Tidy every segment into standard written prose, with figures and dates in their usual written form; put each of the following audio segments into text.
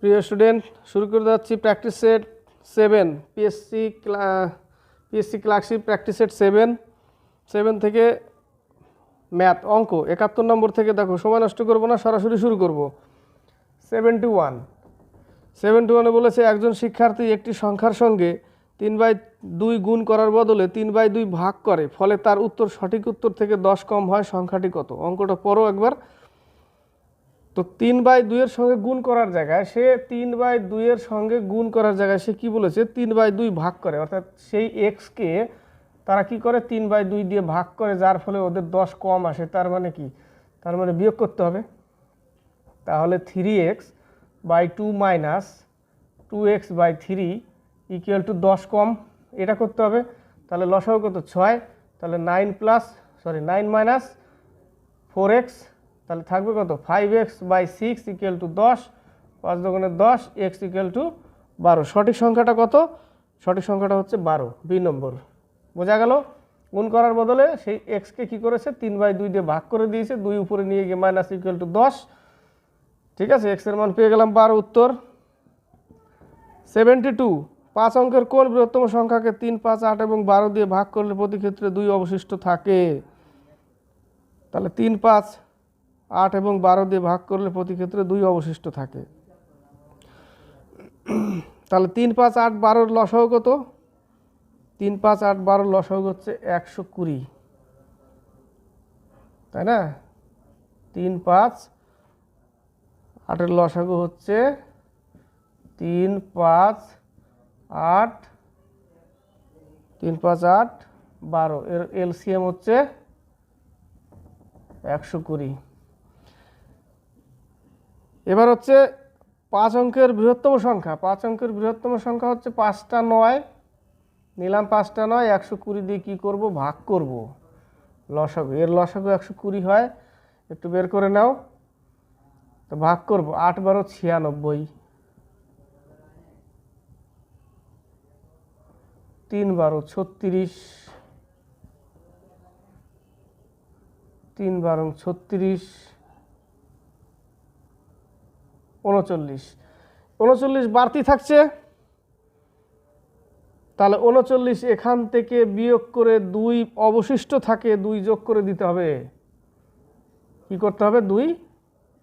প্রিয় স্টুডেন্ট, শুরু করে যাচ্ছি practice set 7 PSC clerkship practice set 7 থেকে ম্যাথ অঙ্ক 71 নম্বর থেকে। দেখো, সময় নষ্ট করবো না, সরাসরি শুরু করব। 71 বলেছে একজন শিক্ষার্থী একটি সংখ্যার সঙ্গে 3/2 গুণ করার বদলে 3/2 ভাগ করে, ফলে তার উত্তর সঠিক উত্তর থেকে 10 কম হয়। সংখ্যাটি কত? অঙ্কটা পড়ো একবার। তো 3/2 এর সঙ্গে গুণ করার জায়গায় সে কি বলেছে? 3/2 ভাগ করে, অর্থাৎ সেই এক্সকে তারা কি করে 3/2 দিয়ে ভাগ করে, যার ফলে ওদের 10 কম আসে। তার মানে কি? তার মানে বিয়োগ করতে হবে। তাহলে 3x/2 minus 2x/3 equal to 10 কম, এটা করতে হবে। তাহলে লসাগু কত? 6। তাহলে 9 মাইনাস 4x, তাহলে থাকবে কত? 5x/6 ইকুয়াল টু 10, 5 দুগুণে 10, x ইকুয়াল টু 12। সঠিক সংখ্যাটা কত? সঠিক সংখ্যাটা হচ্ছে 12, বি নম্বর। বোঝা গেল? গুণ করার বদলে সেই এক্সকে কি করেছে? 3/2 দিয়ে ভাগ করে দিয়েছে, 2 উপরে নিয়ে গিয়ে মাইনাস ইকুয়াল টু 10। ঠিক আছে, এক্স এর মান পেয়ে গেলাম 12, উত্তর। 72, 5 অঙ্কের কোন বৃহত্তম সংখ্যাকে 3, 5, 8 এবং 12 দিয়ে ভাগ করলে প্রতি ক্ষেত্রে 2 অবশিষ্ট থাকে? তাহলে 3, 5, 8 এবং 12 দিয়ে ভাগ করলে প্রতি ক্ষেত্রে 2 অবশিষ্ট থাকে। তাহলে 3, 5, 8, 12 লসাগু কত? 3, 5, 8, 12 লসাগু হচ্ছে 120, তাই না? 3, 5, 8 লসাগু হচ্ছে 3, 5, 8, 12, এর এলসিএম হচ্ছে 120। এবার হচ্ছে 5 অঙ্কের বৃহত্তম সংখ্যা। 5 অঙ্কের বৃহত্তম সংখ্যা হচ্ছে 5টা 9 নিলাম, 5টা 9 120 দিয়ে কি করব? ভাগ করব। লসাগু, এর লসাগু 120 হয়, একটু বের করে নাও। তো ভাগ করব, 8 12 96, 3 12 36, 3 12 36, 39 বাড়তি থাকছে। তাহলে 39 এখান থেকে বিয়োগ করে 2 অবশিষ্ট থাকে, 2 যোগ করে দিতে হবে। কি করতে হবে? 2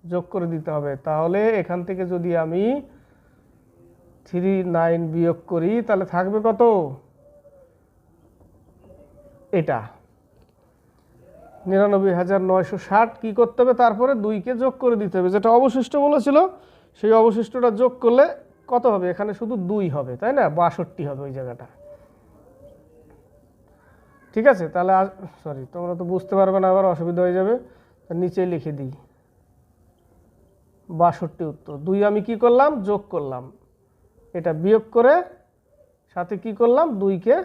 যোগ করে দিতে হবে। তাহলে এখান থেকে যদি আমি 39 বিয়োগ করি, তাহলে থাকবে কত? এটা 99,960। কি করতে হবে? তারপরে 2কে যোগ করে দিতে হবে, যেটা অবশিষ্ট বলেছিল সেই অবশিষ্টটা যোগ করলে কত হবে? এখানে শুধু 2 হবে, তাই না? 62 হবে ওই জায়গাটা। ঠিক আছে, তাহলে সরি, তোমরা তো বুঝতে পারবে না, আবার অসুবিধা হয়ে যাবে। নিচে লিখে দিই 62 উত্তর। 2 আমি কি করলাম? যোগ করলাম। এটা বিয়োগ করে সাথে কি করলাম? 2কে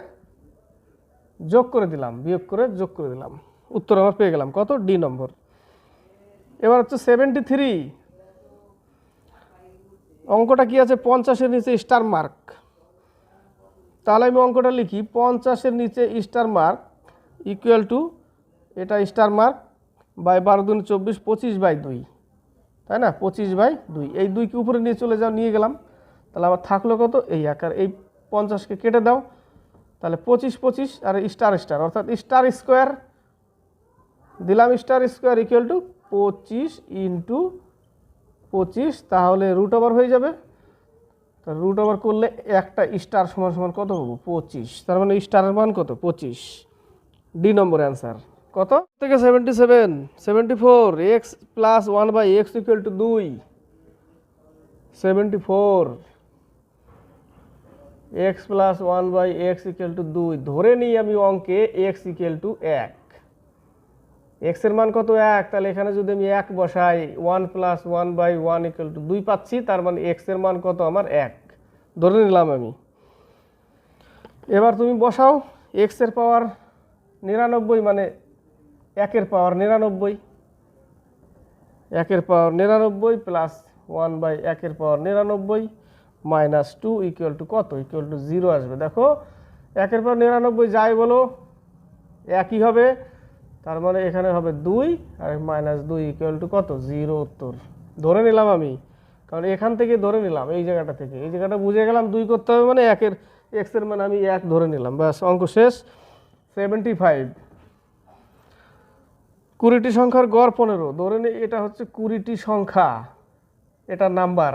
যোগ করে দিলাম, বিয়োগ করে যোগ করে দিলাম। উত্তর আমার পেয়ে গেলাম কত? ডি নম্বর। এবার হচ্ছে 73, অঙ্কটা কি আছে? 50-এর নিচে স্টার মার্ক। তাহলে আমি অঙ্কটা লিখি, 50-এর নিচে স্টার মার্ক ইকুয়াল টু, এটা স্টার মার্ক বাই 12 দুগুণে 24, 25/2, তাই না? 25/2, এই 2কে উপরে নিয়ে চলে যাও, নিয়ে গেলাম। তাহলে আবার থাকলো কত? এই আকার, এই 50কে কেটে দাও। তাহলে 25, 25 আর স্টার স্টার, অর্থাৎ স্টার স্কোয়ার দিলাম, star square equal to 25 into 25, তাহলে রুট ওভার হয়ে যাবে। তা রুট ওভার করলে একটা স্টার সমান সমান কত পাবো? 25। তার মানে স্টারের মান কত? 25, ডি নম্বর অ্যান্সার। কত থেকে 77, 74, x plus 1/x equal to 2, 74 x plus 1/x equal to 2। ধরে নিই আমি অঙ্কে এক্স ইকুয়াল টু 1, এক্স এর মান কত? 1। তাহলে এখানে যদি আমি 1 বসাই, 1 প্লাস 1/1 ইকুয়াল টু 2 পাচ্ছি। তার মানে এক্স এর মান কত? আমার 1 ধরে নিলাম আমি। এবার তুমি বসাও এক্স এর পাওয়ার 99, মানে 1 এর পাওয়ার 99, 1 এর পাওয়ার 99 প্লাস 1/1 এর পাওয়ার 99 মাইনাস 2 ইকুয়াল টু কত? ইকুয়াল টু 0 আসবে। দেখো, 1 এর পাওয়ার 99 যাই বলো একই হবে। তার মানে এখানে হবে 2 আর -2 ইকুয়াল টু কত? 0 উত্তর ধরে নিলাম আমি। কারণ এখান থেকে ধরে নিলাম, এই জায়গাটা থেকে, এই জায়গাটা বুঝে গেলাম 2 করতে হবে মানে এক্স এর মান আমি 1 ধরে নিলাম, ব্যাস অঙ্ক শেষ। 75, 20টি সংখ্যার গড় 15, ধরে নিই এটা হচ্ছে 20টি সংখ্যা, এটা নাম্বার,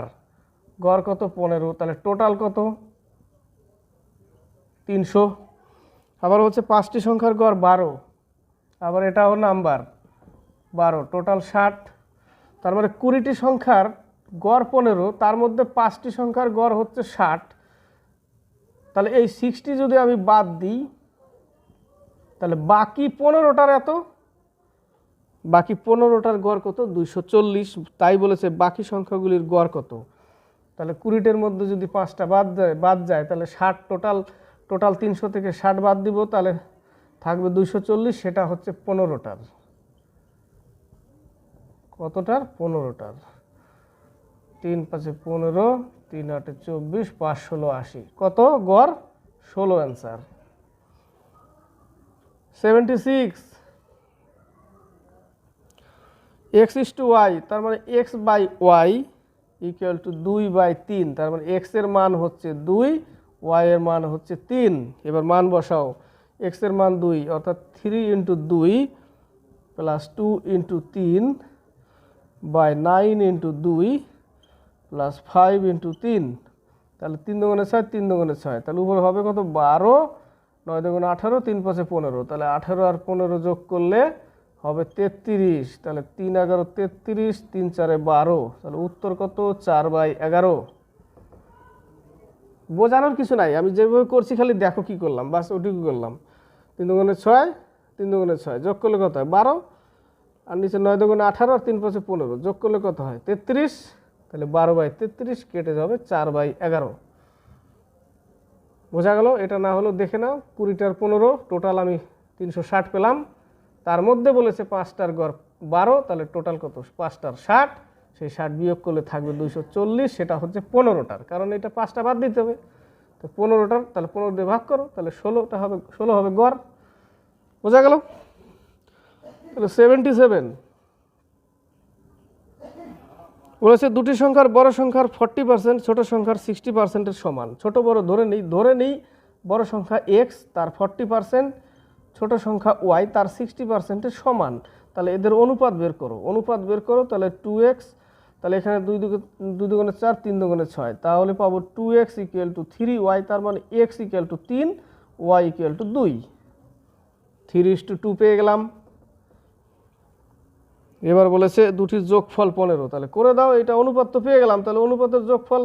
গড় কত 15, তাহলে টোটাল কত 300। আবার হচ্ছে 5টি সংখ্যার গড় 12, আবার এটাও নাম্বার 12, টোটাল 60। তার মানে 20টি সংখ্যার গড় 15, তার মধ্যে 5টি সংখ্যার গড় হচ্ছে 60, তাহলে এই 60 যদি আমি বাদ দিই তাহলে বাকি 15টার এত, বাকি 15টার গড় কত 240। তাই বলেছে বাকি সংখ্যাগুলির গড় কত, তাহলে 20টার মধ্যে যদি 5টা বাদ যায় তাহলে 60, টোটাল 300 থেকে 60 বাদ দিব, তাহলে থাকবে 240, সেটা হচ্ছে 15টার। কতটার? 15টার। 3 5 15, 3 8 24, 5 16 80, কত গড় 16 অ্যান্সার। 76, x/y, তার মানে x/y ইকুয়াল টু 2/3, তার মানে x এর মান হচ্ছে 2, y এর মান হচ্ছে 3। এবার মান বসাও, x এর মান 2 অর্থাৎ 3 × 2 প্লাস 2 × 3 বাই 9 × 2 প্লাস 5 × 3, তাহলে 3 দুগুণে 6, 3 দুগুণে 6, তাহলে উপরে হবে কত 12, 9 দুগুণে 18, 3 5 15, তাহলে 18 আর 15 যোগ করলে হবে 33, তাহলে 3 11 33, 3 4 12, তাহলে উত্তর কত 4/11। বোঝানোর কিছু নাই, আমি যেভাবে করছি খালি দেখো কি করলাম, বাস ওটুকু করলাম। 3 দুগুণে 6, 3 দুগুণে 6, যোগ করলে কত হয় 12, আর নিচে 9 দুগুণে 18 আর 3 5 15, যোগ করলে কত হয় 33, তাহলে 12/33 কেটে যাবে 4/11। বোঝা গেল? এটা না হলেও দেখে নাও, 20টার 15, টোটাল আমি 360 পেলাম, তার মধ্যে বলেছে 5টার গড় 12, তাহলে টোটাল কত 5টার 60, সেই 60 বিয়োগ করলে থাকবে 240, সেটা হচ্ছে 15টার, কারণ এটা 5টা বাদ দিতে হবে, তো 15টার, তাহলে 15 দিয়ে ভাগ করো, তাহলে 16টা হবে, 16 হবে গড়। বোঝা গেল? তাহলে 77 বলেছে দুটি সংখ্যার বড় সংখ্যার 40%, ছোট সংখ্যার 60%-এর সমান। ছোট বড় ধরে নেই বড় সংখ্যা x, তার 40%, ছোট সংখ্যা y, তার 60%-এর সমান। তাহলে এদের অনুপাত বের করো, তাহলে 2x, তাহলে এখানে 2 দুগুণে 4, 3 দুগুণে 6, তাহলে পাবো 2x = 3y, তার মানে x = 3, y = 2, 3:2 পেয়ে গেলাম। এবার বলেছে দুটির যোগফল 15, তাহলে করে দাও, এটা অনুপাত তো পেয়ে গেলাম, তাহলে অনুপাতের যোগফল,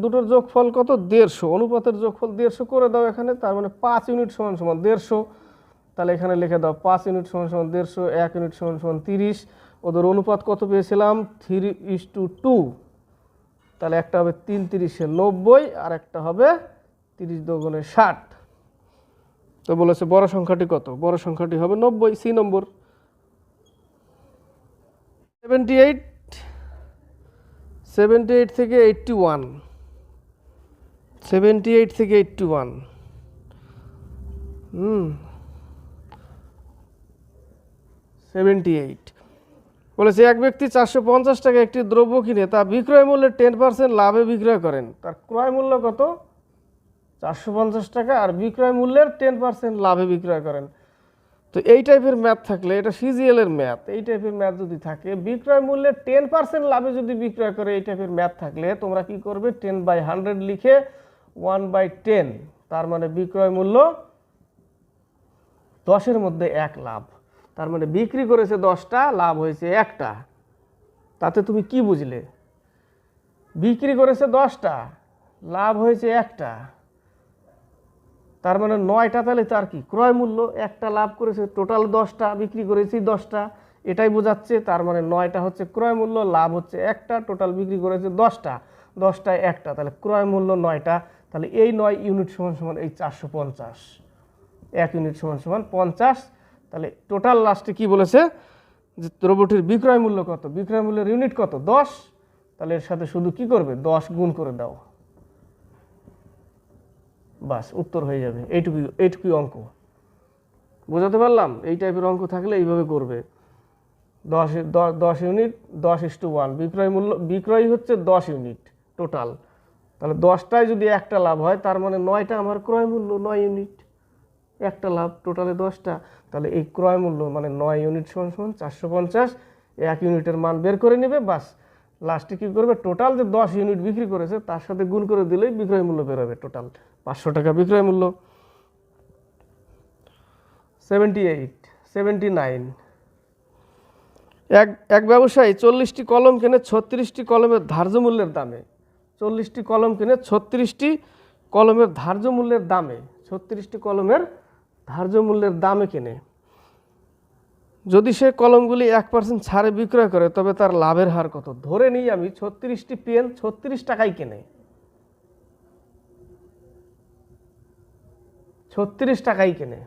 দুটোর যোগফল কত 150, অনুপাতের যোগফল 150 করে দাও এখানে, তার মানে 5 ইউনিট সমান সমান 150, তাহলে এখানে লিখে দাও 5 ইউনিট সমান সমান 150, 1 ইউনিট সমান সমান 30। ওদের অনুপাত কত পেয়েছিলাম 3:2, তাহলে একটা হবে 3 3 90, আর একটা হবে 30 দুগুণে 60। তো বলেছে বড় সংখ্যাটি কত, বড় সংখ্যাটি হবে 90, সি নম্বর। 78 থেকে 81, 78 থেকে 81, 78 বলেছে এক ব্যক্তি 450 টাকা একটি দ্রব্য কিনে তা বিক্রয় মূল্যের 10% লাভে বিক্রয় করেন। তার ক্রয় মূল্য কত 450 টাকা, আর বিক্রয় মূল্যের 10% লাভে বিক্রয় করেন। তো এই টাইপের ম্যাথ থাকলে, এটা সিজিএল এর ম্যাথ, এই টাইপের ম্যাথ যদি থাকে, বিক্রয় মূল্যের 10% লাভে যদি বিক্রয় করে, এই টাইপের ম্যাথ থাকলে তোমরা কি করবে 10/100 লিখে 1/10, তার মানে বিক্রয় মূল্য 10-এর মধ্যে 1 লাভ, তার মানে বিক্রি করেছে 10টা, লাভ হয়েছে 1টা। তাতে তুমি কি বুঝলে? বিক্রি করেছে 10টা, লাভ হয়েছে 1টা, তার মানে 9টা, তাহলে তার কি ক্রয় মূল্য, 1টা লাভ করেছে, টোটাল 10টা, বিক্রি করেছি 10টা, এটাই বোঝাচ্ছে। তার মানে 9টা হচ্ছে ক্রয় মূল্য, লাভ হচ্ছে 1টা, টোটাল বিক্রি করেছে 10টা, 10টায় 1টা, তাহলে ক্রয় মূল্য 9টা, তাহলে এই 9 ইউনিট সমান সমান এই 450, 1 ইউনিট সমান সমান 50। তাহলে টোটাল লাস্টে কি বলেছে যে দ্রব্যটির বিক্রয় মূল্য কত, বিক্রয় মূল্যের ইউনিট কত 10, তাহলে এর সাথে শুধু কি করবে 10 গুণ করে দাও, বাস উত্তর হয়ে যাবে। এইটুকুই অঙ্ক। বোঝাতে পারলাম? এই টাইপের অঙ্ক থাকলে এইভাবে করবে। 10 ইউনিট 10:1, বিক্রয় হচ্ছে 10 ইউনিট টোটাল। তাহলে 10টায় যদি একটা লাভ হয় তার মানে 9টা আমার ক্রয় মূল্য, 9 ইউনিট একটা লাভ, টোটালে 10টা। তাহলে এই ক্রয় মূল্য মানে 9 ইউনিট সমান 450, 1 ইউনিটের মান বের করে নেবে, বাস লাস্টে কী করবে, টোটাল যে 10 ইউনিট বিক্রি করেছে তার সাথে গুণ করে দিলেই বিক্রয় মূল্য বেরোবে, টোটাল 500 টাকা বিক্রয় মূল্য। 78, 79, এক ব্যবসায়ী 40টি কলম কেনে 36টি কলমের ধার্য মূল্যের দামে। 40টি কলম কিনে 36টি কলমের ধার্য মূল্যের দামে, 36টি কলমের ধার্য মূল্যের দামে কেনে। যদি সে কলমগুলি 1% ছাড়ে বিক্রয় করে তবে তার লাভের হার কত? ধরে নিই আমি 36টি পেন 36 টাকায় কেনে, 36 টাকায় কেনে,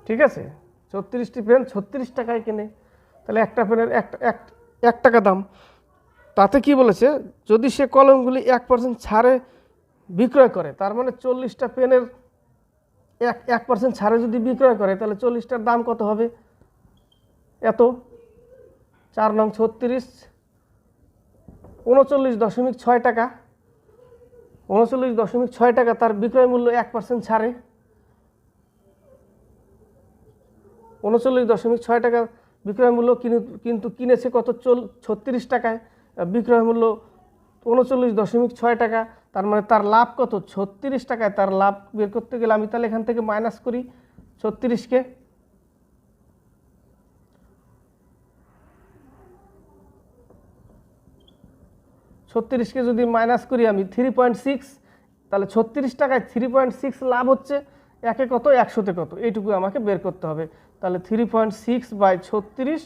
ঠিক আছে, 36টি পেন 36 টাকায় কেনে, তাহলে একটা পেনের 1 টাকা দাম। তাতে কি বলেছে, যদি সে কলমগুলি 1% ছাড়ে বিক্রয় করে, তার মানে 40টা পেনের 1% ছাড়ে যদি বিক্রয় করে তাহলে 40টার দাম কত হবে? এত, 4 নং 36, 39.6 টাকা, 39.6 টাকা তার বিক্রয় মূল্য 1% ছাড়ে, 39.6 টাকা বিক্রয় মূল্য, কিন্তু কিনেছে কত? 36 টাকায়, বিক্রয় মূল্য 39.6 টাকা, তার মানে তার লাভ কত? 36 টাকায়। তার লাভ বের করতে গেলে আমি তাহলে এখান থেকে মাইনাস করি 36কে, যদি মাইনাস করি আমি 3.6, তাহলে 36 টাকায় 3.6 লাভ হচ্ছে, একে কত, 100তে কত, এইটুকু আমাকে বের করতে হবে। তাহলে 3.6/36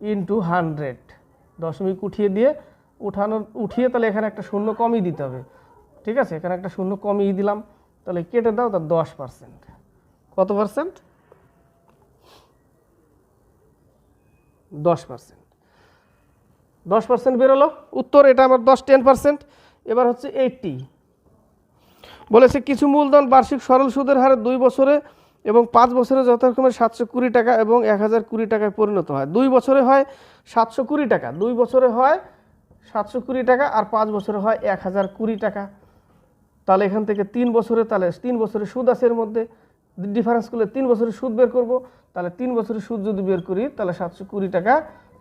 ইন্টু 100, দশমিক উঠিয়ে তাহলে এখানে একটা শূন্য কমিয়ে দিতে হবে, ঠিক আছে, এখানে একটা শূন্য কমিয়ে দিলাম, তাহলে কেটে দাও, তার 10%। কত পার্সেন্ট? 10%। 10% বেরোলো উত্তর, এটা আমার 10% এবার হচ্ছে 80। বলেছে কিছু মূলধন বার্ষিক সরল সুদের হারে 2 বছরে এবং 5 বছরে যথাক্রমে 720 টাকা এবং 1020 টাকায় পরিণত হয়। 2 বছরে হয় 720 টাকা, 2 বছরে হয় 720 টাকা, আর 5 বছরে হয় 1020 টাকা। তাহলে এখান থেকে 3 বছরে, তাহলে 3 বছরের সুদ আছে এর মধ্যে, ডিফারেন্স করলে 3 বছরের সুদ বের করব। তাহলে 3 বছরের সুদ যদি বের করি তাহলে 720 টাকা,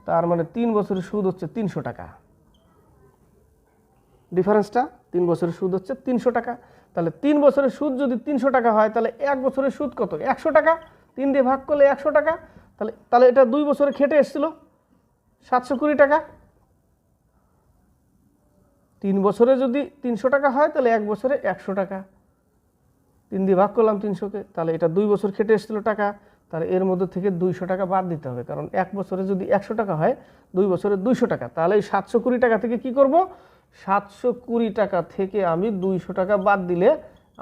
তার মানে 3 বছরের সুদ হচ্ছে 300 টাকা। ডিফারেন্সটা 3 বছরের সুদ হচ্ছে 300 টাকা। তাহলে 3 বছরের সুদ যদি 300 টাকা হয় তাহলে 1 বছরের সুদ কত? 100 টাকা। 3 দিয়ে ভাগ করলে 100 টাকা। তাহলে এটা 2 বছরে খেটে এসেছিল 720 টাকা। 3 বছরে যদি 300 টাকা হয় তাহলে 1 বছরে 100 টাকা। 3 দিয়ে ভাগ করলাম 300কে, তাহলে এটা 2 বছর খেটে এসেছিল টাকা, তাহলে এর মধ্যে থেকে 200 টাকা বাদ দিতে হবে, কারণ 1 বছরে যদি 100 টাকা হয় 2 বছরে 200 টাকা। তাহলে এই 720 টাকা থেকে কি করব? 720 টাকা থেকে আমি 200 টাকা বাদ দিলে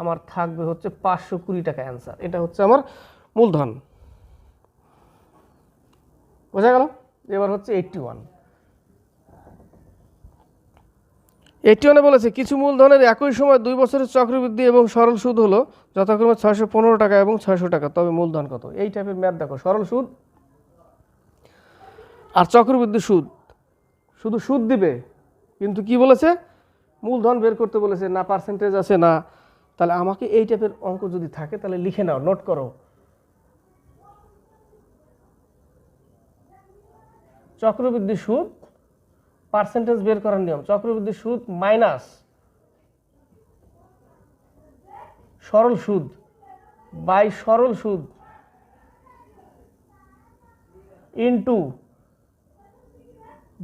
আমার থাকবে হচ্ছে 520 টাকা অ্যান্সার। এটা হচ্ছে আমার মূলধন। বোঝা গেল? এবার হচ্ছে 81 বলেছে কিছু মূলধনের একই সময় 2 বছরের চক্রবৃদ্ধি এবং সরল সুদ হলো যথাক্রমে 615 টাকা এবং 600 টাকা, তবে মূলধন কত? এই টাইপের ম্যাথ দেখো, সরল সুদ আর চক্রবৃদ্ধি সুদ, শুধু সুদ দিবে, কিন্তু কি বলেছে? মূলধন বের করতে বলেছে, না পার্সেন্টেজ আছে না। তাহলে আমাকে এই টাইপের অঙ্ক যদি থাকে তাহলে লিখে নাও, নোট করো। চক্রবৃদ্ধি সুদ পার্সেন্টেজ বের করার নিয়ম, চক্রবৃদ্ধি সুদ মাইনাস সরল সুদ বাই সরল সুদ ইন্টু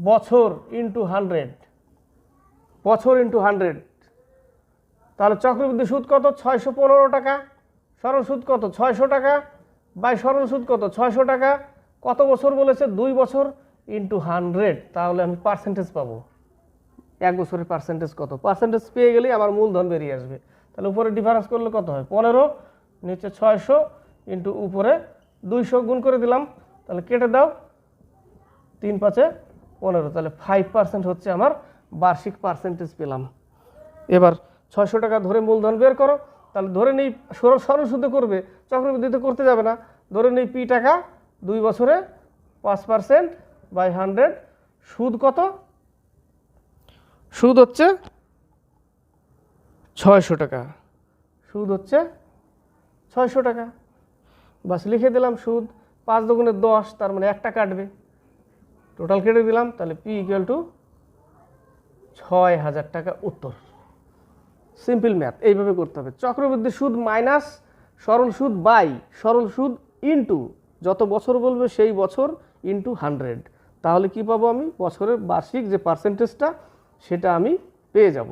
বছর ইন্টু 100, বছর ইন্টু 100। তাহলে চক্রবৃদ্ধি সুদ কত? 615 টাকা। সরল সুদ কত? 600 টাকা। বাই সরল সুদ কত? 600 টাকা। কত বছর বলেছে? 2 বছর ইন্টু 100। তাহলে আমি পার্সেন্টেজ পাবো, 1 বছরের পার্সেন্টেজ কত? পার্সেন্টেজ পেয়ে গেলেই আমার মূলধন বেরিয়ে আসবে। তাহলে উপরে ডিফারেন্স করলে কত হয়? 15, নিচে 600 ইন্টু উপরে 200 গুণ করে দিলাম, তাহলে কেটে দাও, 3 5 15, তাহলে 5% হচ্ছে আমার বার্ষিক পার্সেন্টেজ পেলাম। এবার 600 টাকা ধরে মূলধন বের করো। তাহলে ধরে নেই সরল সুদে করবে, চক্রবৃদ্ধিতে করতে যাবে না। ধরে নেই পি টাকা 2 বছরে 5% বাই 100, সুদ কত? সুদ হচ্ছে 600 টাকা। সুদ হচ্ছে 600 টাকা। বাস লিখে দিলাম সুদ 5 দুগুণে 10, তার মানে একটা কাটবে, টোটাল কেটে দিলাম, তাহলে পি ইকুয়াল টু 6000 টাকা উত্তর। সিম্পল ম্যাথ এইভাবে করতে হবে। চক্রবৃদ্ধি সুদ মাইনাস সরল সুদ বাই সরল সুদ ইনটু যত বছর বলবে সেই বছর ইনটু 100, তাহলে কি পাবো আমি? বছরের বার্ষিক যে পার্সেন্টেজটা সেটা আমি পেয়ে যাব।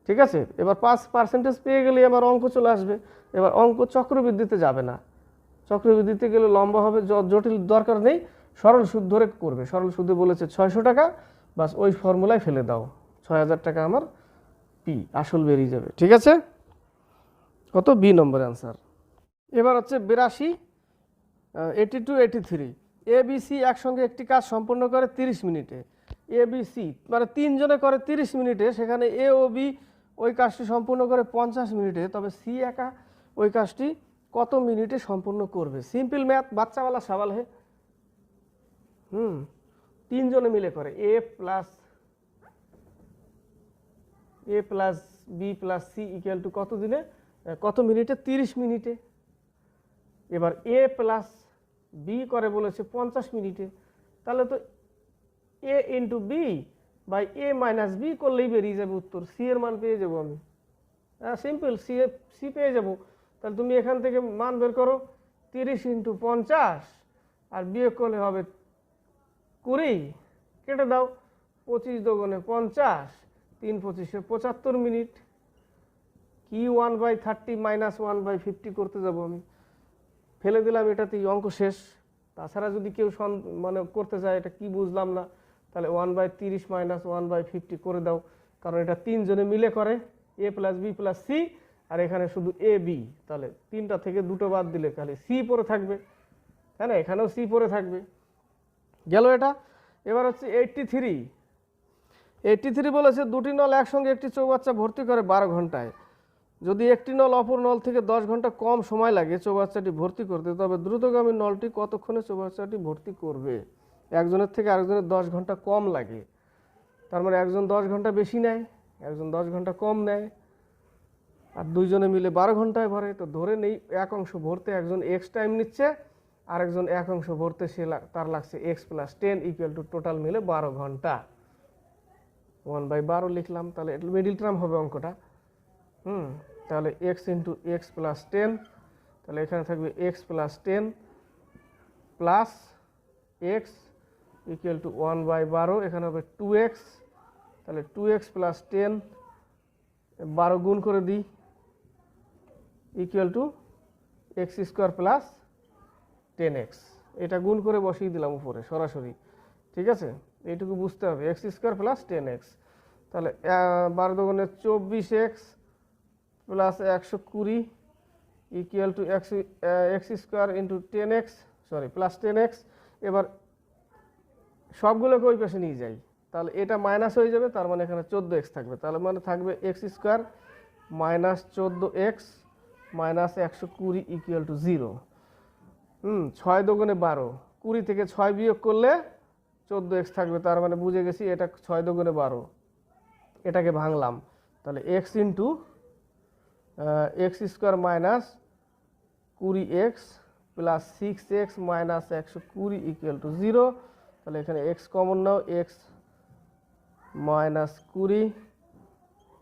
ঠিক আছে, এবার 5% পেয়ে গেলে আমার অঙ্ক চলে আসবে। এবার অঙ্ক চক্রবৃদ্ধিতে যাবে না, চক্রবৃদ্ধিতে গেলে লম্বা হবে, জটিল দরকার নেই, সরল সুদ ধরে করবে। সরল সুদে বলেছে 600 টাকা, বাস ওই ফর্মুলায় ফেলে দাও, 6000 টাকা আমার পি আসল বেরিয়ে যাবে। ঠিক আছে, কত? বি নম্বর অ্যান্সার। এবার হচ্ছে 82, 82, 83। এ বি সি একসঙ্গে একটি কাজ সম্পন্ন করে 30 মিনিটে। এ বি সি মানে তিনজনে করে 30 মিনিটে, সেখানে এ ও বি ওই কাজটি সম্পূর্ণ করে 50 মিনিটে, তবে সি একা ওই কাজটি কত মিনিটে সম্পূর্ণ করবে? সিম্পল ম্যাথ, বাচ্চাওয়ালা সওয়াল হে। তিনজনে মিলে করে, A plus B plus C equal to কত দিনে, কত মিনিটে? 30 মিনিটে। এবার এ প্লাস বি করে বলেছে 50 মিনিটে, তাহলে তো A into B by A minus B করলেই বেরিয়ে যাবে উত্তর। সি এর মান পেয়ে যাবো আমি। সিম্পল, সি পেয়ে যাবো। তাহলে তুমি এখান থেকে মান বের করো, 30 ইন্টু 50 আর বিয়োগ করলে হবে 20, কেটে দাও, 25 দুগুণে 50, 3 25 75 মিনিট। কি 1/30 মাইনাস 1/50 করতে যাব আমি, ফেলে দিলাম, এটাতেই অঙ্ক শেষ। তাছাড়া যদি কেউ মানে করতে চায় এটা কি বুঝলাম না, তাহলে 1/30 মাইনাস 1/50 করে দাও, কারণ এটা তিনজনে মিলে করে, A plus B plus C, আর এখানে শুধু এ বি, তাহলে তিনটা থেকে দুটো বাদ দিলে খালি সি পড়ে থাকবে, তাই না? এখানেও সি পড়ে থাকবে, গেল এটা। এবার হচ্ছে 83 বলেছে দুটি নল একসঙ্গে একটি চৌবাচ্চা ভর্তি করে 12 ঘন্টায়। যদি একটি নল অপর নল থেকে 10 ঘন্টা কম সময় লাগে চৌবাচ্চাটি ভর্তি করতে, তবে দ্রুতগামী নলটি কতক্ষণে চৌবাচ্চাটি ভর্তি করবে? একজনের থেকে আরেকজনের 10 ঘন্টা কম লাগে, তার মানে একজন 10 ঘন্টা বেশি নেয়, একজন 10 ঘন্টা কম নেয়, আর দুইজনে মিলে 12 ঘন্টায় ভরে। তো ধরে নেই এক অংশ ভরতে একজন এক্স টাইম নিচ্ছে, আরেকজন এক অংশ ভরতে তার লাগছে x plus 10 equal to total মিলে 12 ঘন্টা। 1/12 লিখলাম, তাহলে মিডিল টার্ম হবে অঙ্কটা। তাহলে এক্স ইন্টু এক্স প্লাস 10, তাহলে এখানে থাকবে x plus 10 plus x equal to 1/12, এখানে হবে 2x, তাহলে 2x প্লাস 10 12 গুণ করে দিই equal to x square plus 10x, এটা গুণ করে বসিয়ে দিলাম উপরে সরাসরি। ঠিক আছে, এইটুকু বুঝতে হবে, এক্স স্কোয়ার প্লাস 10x, তাহলে 12 দুগুণে 24x plus 120 equal to x square into 10x, sorry plus 10x। এবার সবগুলোকে ওই পাশে নিয়ে যাই, তাহলে এটা মাইনাস হয়ে যাবে, তার মানে এখানে 14x থাকবে, তাহলে মানে থাকবে x square minus 14x minus 120 equal to 0। 6 দুগুণে 12, 20 থেকে 6 বিয়োগ করলে 14x থাকবে, তার মানে বুঝে গেছি এটা 6 দুগুণে 12। এটাকে ভাঙলাম, তাহলে x into x square minus 20x plus 6x minus 120 equal to 0, তাহলে এখানে x common now, x minus 20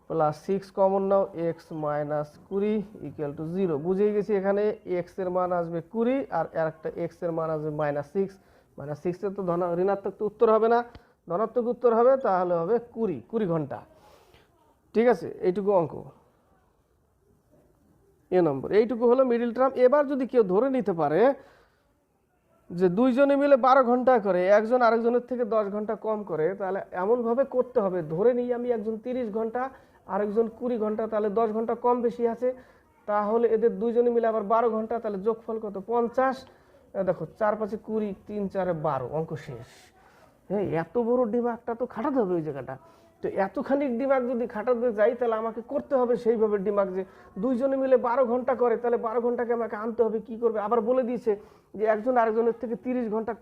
plus 6 common now, x minus 20 equal to 0। বুঝেই গেছি এখানে এক্স এর মান আসবে 20 আর একটা এক্স এর মান আসবে -6। -6 এর তো ঋণাত্মক তো উত্তর হবে না, ধনাত্মক উত্তর হবে, তাহলে হবে 20 ঘন্টা। ঠিক আছে, এইটুকু অঙ্ক এ নম্বর, এইটুকু হলো মিডিল টার্ম। এবার যদি কেউ ধরে নিতে পারে যে দুইজনে মিলে 12 ঘন্টা করে, একজন আরেকজনের থেকে 10 ঘন্টা কম করে, তাহলে এমনভাবে করতে হবে, ধরে নিই আমি একজন 30 ঘন্টা আরেকজন 20 ঘন্টা, তাহলে 10 ঘন্টা কম বেশি আছে, তাহলে এদের দুইজনে মিলে আবার 12 ঘন্টা, তাহলে যোগফল কত? 50। দেখো 4 5 20, 3 4 12, অঙ্ক শেষ। হ্যাঁ, এত বড় ডিমাগটা তো খাটাতে হবে ওই জায়গাটা। তো এতখানি ডিমাগ যদি খাটাতে যাই, তাহলে আমাকে করতে হবে সেইভাবে ডিমাগ, যে দুইজনে মিলে 12 ঘন্টা করে, তাহলে 12 ঘন্টাকে আমাকে আনতে হবে কি করবে। আবার বলে দিয়েছে যে একজন আরেকজনের থেকে 30 ঘন্টা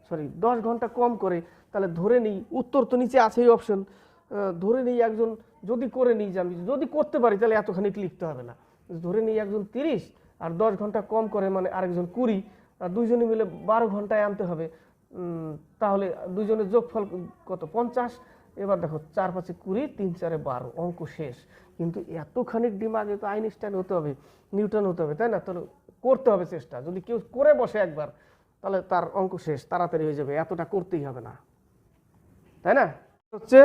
সরি 10 ঘন্টা কম করে, তাহলে ধরে নিই উত্তর তো নিচে আছেই অপশন, ধরে নিই একজন যদি করে নিই যে আমি যদি করতে পারি তাহলে এতখানি লিখতে হবে না, ধরে নিই একজন 30 আর 10 ঘন্টা কম করে মানে আরেকজন 20 আর দুইজনে মিলে 12 ঘন্টায় আনতে হবে, তাহলে দুইজনের যোগফল কত 50। এবার দেখো 4 5 20 3 4 12 অঙ্ক শেষ। কিন্তু এতখানি দিমাগে তো আইনস্টাইন হতে হবে, নিউটন হতে হবে, তাই না? তাহলে করতে হবে চেষ্টা, যদি কেউ করে বসে একবার তাহলে তার অঙ্ক শেষ, তাড়াতাড়ি হয়ে যাবে, এতটা করতেই হবে না, তাই না? হচ্ছে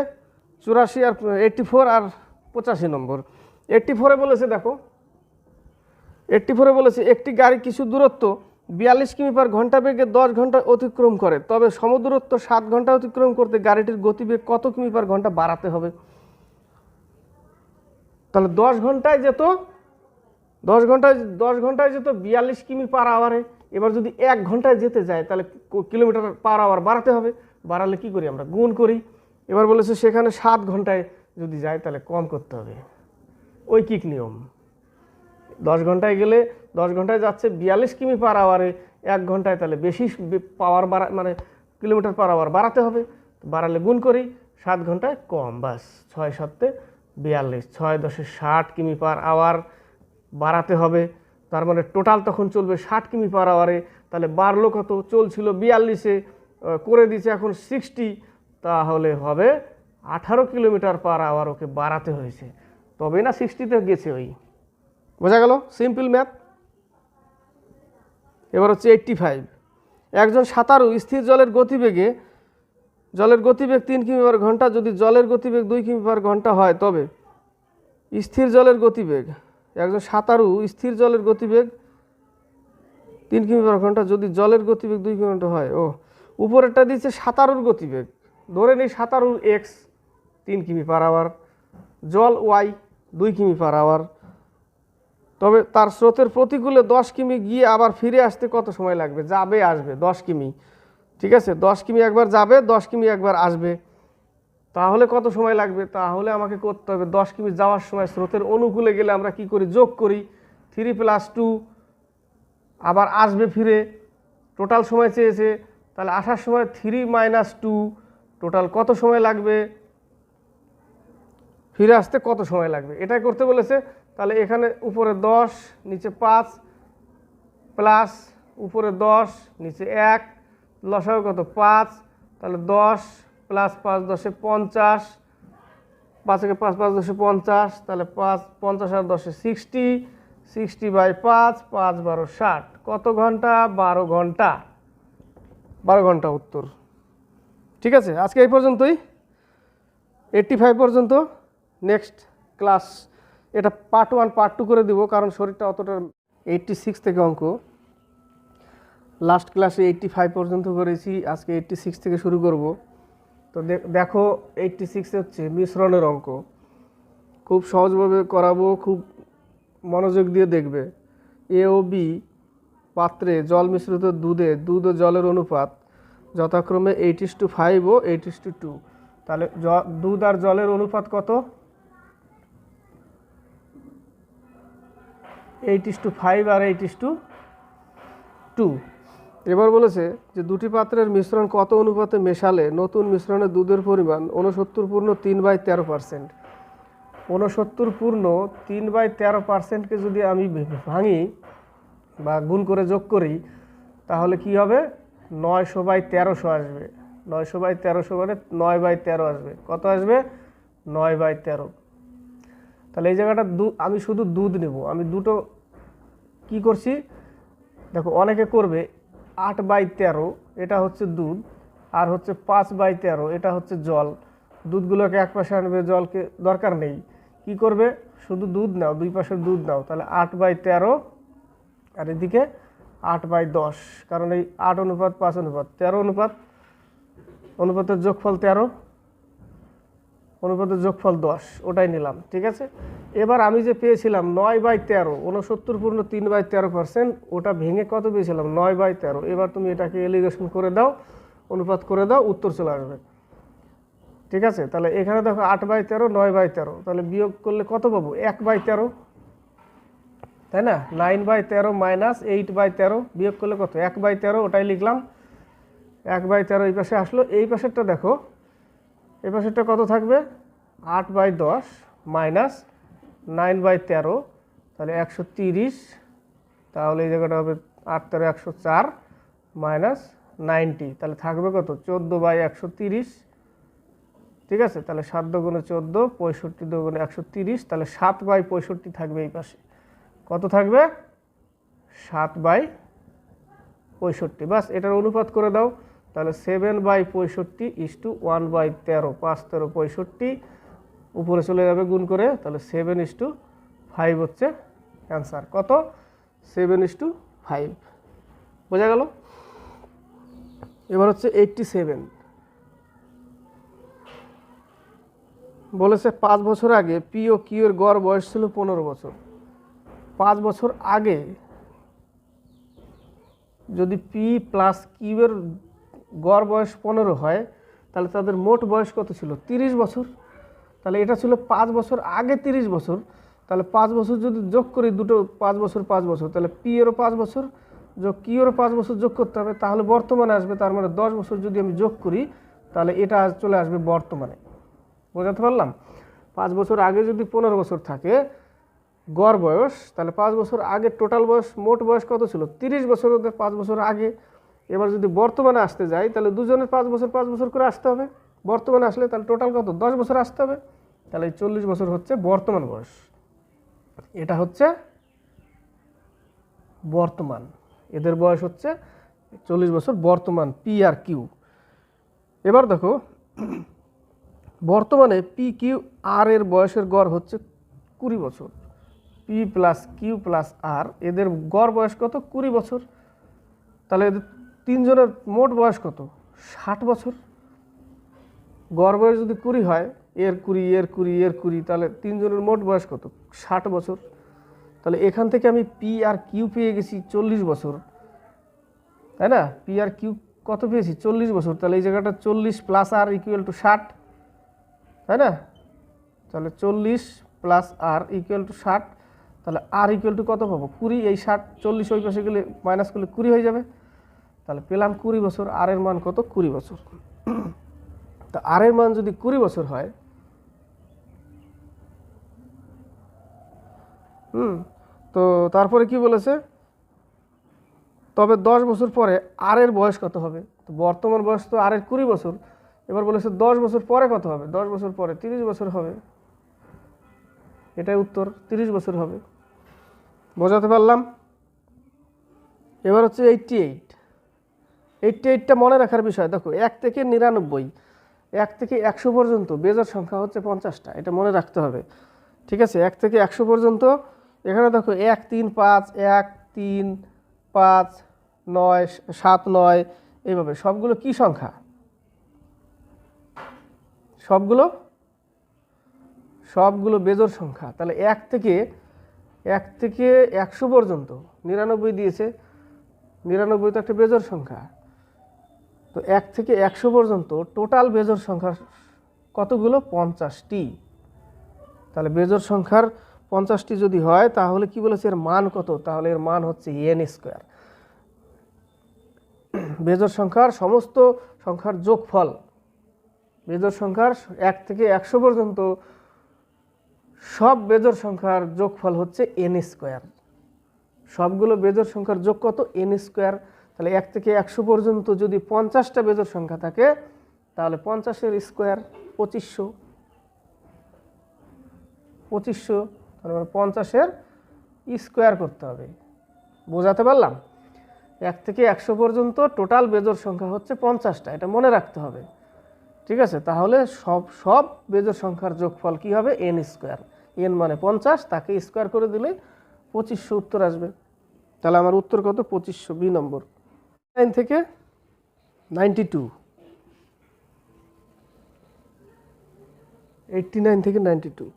84 আর 84 আর 85 নম্বর। 84-এ বলেছে, দেখো 84-এ বলেছে একটি গাড়ি কিছু দূরত্ব 42 কিমি পার ঘন্টা বেগে 10 ঘন্টা অতিক্রম করে, তবে সমদূরত্ব 7 ঘন্টা অতিক্রম করতে গাড়িটির গতিবেগ কত কিমি পার ঘন্টা বাড়াতে হবে? তাহলে 10 ঘন্টায় যেত 10 ঘন্টায় যেত 42 কিমি পার আওয়ারে, এবার যদি 1 ঘন্টায় যেতে যায় তাহলে কিলোমিটার পার আওয়ার বাড়াতে হবে, বাড়ালে কি করি আমরা গুণ করি। এবার বলেছে সেখানে 7 ঘন্টায় যদি যায় তাহলে কম করতে হবে, ঐকিক নিয়ম। 10 ঘন্টায় গেলে 10 ঘন্টায় যাচ্ছে 42 কিমি পার আওয়ারে, 1 ঘন্টায় তাহলে বেশি পাওয়ার মানে কিলোমিটার পার আওয়ার বাড়াতে হবে, বাড়ালে গুণ করি, 7 ঘন্টায় কম, বাস 6 7 42, 6 10 60 কিমি পার আওয়ার বাড়াতে হবে, তার মানে টোটাল তখন চলবে 60 কিমি পার আওয়ারে, তাহলে বাড়লো কত, চলছিল 42-এ করে দিয়েছে এখন 60, তাহলে হবে 18 কিলোমিটার পার আওয়ার ওকে বাড়াতে হয়েছে, তবে না 60-তে গেছে। ওই বোঝা গেল, সিম্পল ম্যাথ। এবার হচ্ছে 85। একজন সাঁতারু স্থির জলের গতিবেগ 3 কিমি পার ঘন্টা, যদি জলের গতিবেগ 2 কিমি পার ঘন্টা হয় তবে স্থির জলের গতিবেগ, একজন সাঁতারু স্থির জলের গতিবেগ 3 কিমি পার ঘন্টা, যদি জলের গতিবেগ 2 কিমি ঘন্টা হয়, উপরেরটা দিচ্ছে সাঁতারুর গতিবেগ, ধরে নেই সাঁতারুর এক্স 3 কিমি পার আওয়ার, জল ওয়াই 2 কিমি পার আওয়ার, তবে তার স্রোতের প্রতিকূলে 10 কিমি গিয়ে আবার ফিরে আসতে কত সময় লাগবে? যাবে আসবে 10 কিমি, ঠিক আছে, 10 কিমি একবার যাবে, 10 কিমি একবার আসবে, তাহলে কত সময় লাগবে? তাহলে আমাকে করতে হবে 10 কিমি যাওয়ার সময় স্রোতের অনুকূলে গেলে আমরা কি করি, যোগ করি 3 + 2, আবার আসবে ফিরে, টোটাল সময় চেয়েছে, তাহলে আসার সময় 3 - 2, টোটাল কত সময় লাগবে, ফিরে আসতে কত সময় লাগবে, এটাই করতে বলেছে। তাহলে এখানে উপরে 10 নিচে 5 প্লাস উপরে 10 নিচে 1, লসাগু কত 5, তাহলে 10 + 5 = 10 = 50, 5 × 5 = 5 = 50, তাহলে 5 50 আর 10 = 60, 60/5, 5 12 60, কত ঘন্টা? 12 ঘন্টা, 12 ঘন্টা উত্তর। ঠিক আছে, আজকে এই পর্যন্তই, 85 পর্যন্ত। নেক্সট ক্লাস এটা পার্ট 1 পার্ট 2 করে দিব, কারণ শরীরটা অতটা। 86 থেকে অঙ্ক, লাস্ট ক্লাসে 85 পর্যন্ত করেছি, আজকে 86 থেকে শুরু করব। তো দেখো 86 হচ্ছে মিশ্রণের অঙ্ক, খুব সহজভাবে করাবো, খুব মনোযোগ দিয়ে দেখবে। এ ও বি পাত্রে জল মিশ্রিত দুধ ও জলের অনুপাত যথাক্রমে 8:5 ও 8:2, তাহলে দুধ আর জলের অনুপাত কত? 8:5 আর 8:2। এবার বলেছে যে দুটি পাত্রের মিশ্রণ কত অনুপাতে মেশালে নতুন মিশ্রণে দুধের পরিমাণ 69/13%। 69/13%কে যদি আমি ভাঙি বা গুণ করে যোগ করি তাহলে কি হবে? 900/1300 আসবে। 900/1300 মানে 9/13 আসবে। কত আসবে? 9/13। তাহলে এই জায়গাটা আমি শুধু দুধ নেব। আমি দুটো কি করছি দেখো, অনেকে করবে 8/13 এটা হচ্ছে দুধ, আর হচ্ছে 5/13 এটা হচ্ছে জল। দুধগুলোকে এক পাশে আনবে, জলকে দরকার নেই। কি করবে? শুধু দুধ নাও, দুই পাশের দুধ নাও, তাহলে 8/13 আর এদিকে 8/10, কারণ এই 8:5 অনুপাতের যোগফল 13, অনুপাতের যোগফল 10, ওটাই নিলাম। ঠিক আছে, এবার আমি যে পেয়েছিলাম 9/13, 69/3/13%, ওটা ভেঙে কত পেয়েছিলাম? 9/13। এবার তুমি এটাকে এলিগেশন করে দাও, অনুপাত করে দাও, উত্তর চলে আসবে। ঠিক আছে, তাহলে এখানে দেখো 8/13, 9/13, তাহলে বিয়োগ করলে কত পাবো? 1/13, তাই না? 9/13 - 8/13 বিয়োগ করলে কত? 1/13, ওটাই লিখলাম। 1/13 এই পাশে আসলো। এই পাশেরটা দেখো, এই পাশেরটা কত থাকবে? 8/10 মাইনাস 9/13, তাহলে 130। তাহলে এই জায়গাটা হবে 8×13 104 মাইনাস 90, তাহলে থাকবে কত? 14/130। ঠিক আছে, তাহলে 7 দুগুণে 14, 65 দুগুণে 130, তাহলে 7/65 থাকবে এই পাশে। কত থাকবে? 7/65। বাস এটার অনুপাত করে দাও, তাহলে 7/65 = 1/13, 5×13 65, উপরে চলে যাবে গুণ করে, তাহলে 7:5 হচ্ছে অ্যান্সার। কত? 7:5। বোঝা গেল? এবার হচ্ছে 87। বলেছে 5 বছর আগে পি ও কিউ এর গড় বয়স ছিল 15 বছর। 5 বছর আগে যদি পি প্লাস কিউ এর গড় বয়স 15 হয়, তাহলে তাদের মোট বয়স কত ছিল? 30 বছর। তাহলে এটা ছিল 5 বছর আগে 30 বছর, তাহলে 5 বছর যদি যোগ করি, দুটো 5 বছর 5 বছর, তাহলে পি এরও 5 বছর যোগ কিউ এরও 5 বছর যোগ করতে হবে, তাহলে বর্তমানে আসবে। তার মানে 10 বছর যদি আমি যোগ করি, তাহলে এটা চলে আসবে বর্তমানে। বোঝাতে পারলাম? 5 বছর আগে যদি 15 বছর থাকে গড় বয়স, তাহলে 5 বছর আগে টোটাল বয়স, মোট বয়স কত ছিল? 30 বছর। ওদের 5 বছর আগে। এবার যদি বর্তমানে আসতে যাই, তাহলে দুজনের 5 বছর 5 বছর করে আসতে হবে। বর্তমানে আসলে তাহলে টোটাল কত? 10 বছর আসতে হবে। তাহলে এই 40 বছর হচ্ছে বর্তমান বয়স। এটা হচ্ছে বর্তমান, এদের বয়স হচ্ছে 40 বছর বর্তমান, পি আর কিউ। এবার দেখো, বর্তমানে পি কিউ আর এর বয়সের গড় হচ্ছে 20 বছর। পি প্লাস কিউ প্লাস আর, এদের গড় বয়স কত? 20 বছর। তাহলে এদের তিনজনের মোট বয়স কত? 60 বছর। গড় বয়স যদি 20 হয়, এর 20 এর 20 এর 20, তাহলে তিনজনের মোট বয়স কত? 60 বছর। তাহলে এখান থেকে আমি পি আর কিউ পেয়ে গেছি 40 বছর, তাই না? পি আর কিউ কত পেয়েছি? 40 বছর। তাহলে এই জায়গাটা 40 প্লাস আর ইকুয়াল টু 60, তাই না? তাহলে 40 প্লাস আর ইকুয়াল টু 60, তাহলে আর ইকুয়াল টু কত পাবো? 20। এই 60 40 ওই পাশে গেলে মাইনাস করলে 20 হয়ে যাবে, তাহলে পেলাম 20 বছর। আর এর মান কত? 20 বছর। তা আর এর মান যদি 20 বছর হয়, তো তারপরে কি বলেছে? তবে 10 বছর পরে আর এর বয়স কত হবে? তো বর্তমান বয়স তো আর এর 20 বছর। এবার বলেছে 10 বছর পরে কত হবে? 10 বছর পরে 30 বছর হবে। এটাই উত্তর, 30 বছর হবে। বোঝাতে পারলাম? এবার হচ্ছে 88। 88টা মনে রাখার বিষয়। দেখো, 1 থেকে 99, 1 থেকে 100 পর্যন্ত বেজোড় সংখ্যা হচ্ছে 50টা। এটা মনে রাখতে হবে। ঠিক আছে, 1 থেকে 100 পর্যন্ত। এখানে দেখো 1 3 5, 1 3 5 9 7 9, এইভাবে সবগুলো কি সংখ্যা? সবগুলো বেজোড় সংখ্যা। তাহলে 1 থেকে 100 পর্যন্ত 99 দিয়েছে, 99 তো একটা বেজোড় সংখ্যা। তো 1 থেকে 100 পর্যন্ত টোটাল বেজোড় সংখ্যা কতগুলো? 50টি। তাহলে বেজোড় সংখ্যার 50টি যদি হয়, তাহলে কি বলেছে এর মান কত? তাহলে এর মান হচ্ছে n²। বেজোড় সংখ্যার সমস্ত সংখ্যার যোগফল, বেজোড় সংখ্যার 1 থেকে 100 পর্যন্ত সব বেজোড় সংখ্যার যোগফল হচ্ছে n²। সবগুলো বেজোড় সংখ্যার যোগ কত? n²। তাহলে 1 থেকে 100 পর্যন্ত যদি 50টা বেজোড় সংখ্যা থাকে, তাহলে 50-এর স্কোয়ার 2500। তাহলে 50-এর স্কোয়ার করতে হবে। বোঝাতে পারলাম? 1 থেকে 100 পর্যন্ত টোটাল বেজোড় সংখ্যা হচ্ছে 50টা, এটা মনে রাখতে হবে। ঠিক আছে, তাহলে সব বেজোড় সংখ্যার যোগফল কি হবে? n²। n মানে 50, তাকে স্কোয়ার করে দিলে 2500 উত্তর আসবে। তাহলে আমার উত্তর কত? 2500, বি নম্বর। 9 থেকে 92, 89 থেকে 92।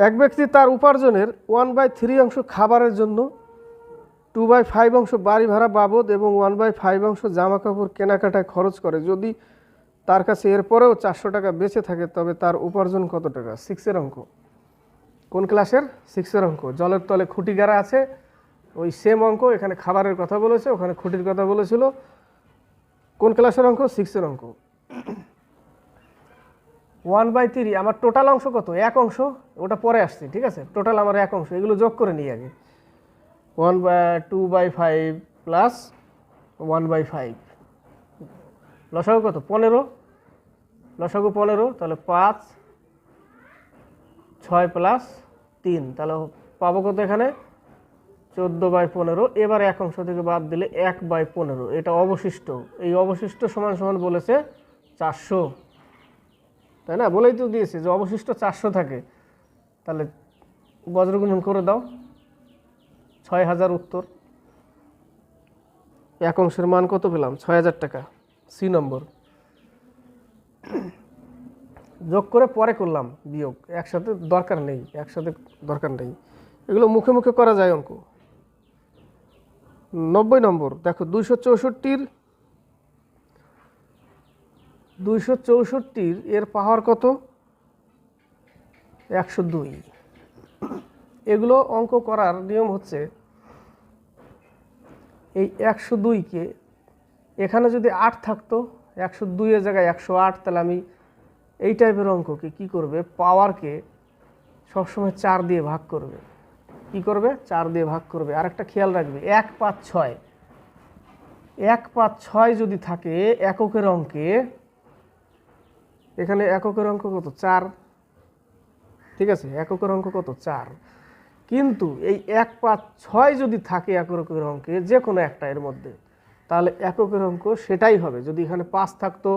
এক ব্যক্তি তার উপার্জনের 1/3 অংশ খাবারের জন্য, 2/5 অংশ বাড়ি ভাড়া বাবদ এবং 1/5 অংশ জামা কাপড় কেনাকাটায় খরচ করে। যদি তার কাছে এরপরেও 400 টাকা বেঁচে থাকে, তবে তার উপার্জন কত টাকা? 6-এর অঙ্ক। কোন ক্লাসের? 6-এর অঙ্ক। জলের তলে খুঁটি গাড়া আছে, ওই সেম অঙ্ক। এখানে খাবারের কথা বলেছে, ওখানে খুঁটির কথা বলেছিল। কোন ক্লাসের অঙ্ক? 6-এর অঙ্ক। 1/3 আমার টোটাল অংশ কত? এক অংশ, ওটা পরে আসছে, ঠিক আছে? টোটাল আমার এক অংশ, এগুলো যোগ করে নিই আগে। 2/5 প্লাস 1/5, লসাগু কত? 15, লসাগু 15, তাহলে 5, 6 প্লাস 3, তাহলে পাবো কত এখানে? 14/15। এবার এক অংশ থেকে বাদ দিলে 1/15, এটা অবশিষ্ট। এই অবশিষ্ট সমান সমান বলেছে 400, তাই না? বলেই তো দিয়েছে যে অবশিষ্ট 400 থাকে, তাহলে বজ্রগুণন করে দাও, 6000 উত্তর। এক অংশের মান কত পেলাম? 6000 টাকা। সি নম্বর। যোগ করে পরে করলাম বিয়োগ, একসাথে দরকার নেই, একসাথে দরকার নেই, এগুলো মুখে মুখে করা যায় অঙ্ক। 90 নম্বর দেখো, 264 এর পাওয়ার কত? 102। এগুলো অঙ্ক করার নিয়ম হচ্ছে, এই 102কে এখানে যদি 8 থাকতো, 102 এর জায়গায় 108, তাহলে আমি এই টাইপের অঙ্ককে কি করবে? পাওয়ারকে সবসময় 4 দিয়ে ভাগ করবে। কি করবে? 4 দিয়ে ভাগ করবে। আর একটা খেয়াল রাখবে, 1, 5, 6, 1, 5, 6 যদি থাকে এককের অঙ্কে, এখানে এককের অঙ্ক কত? 4, ঠিক আছে? এককের অঙ্ক কত? 4। কিন্তু এই 1, 5, 6 যদি থাকে এককের অঙ্কে যে কোনো একটা এর মধ্যে, তাহলে এককের অঙ্ক সেটাই হবে। যদি এখানে 5 থাকতো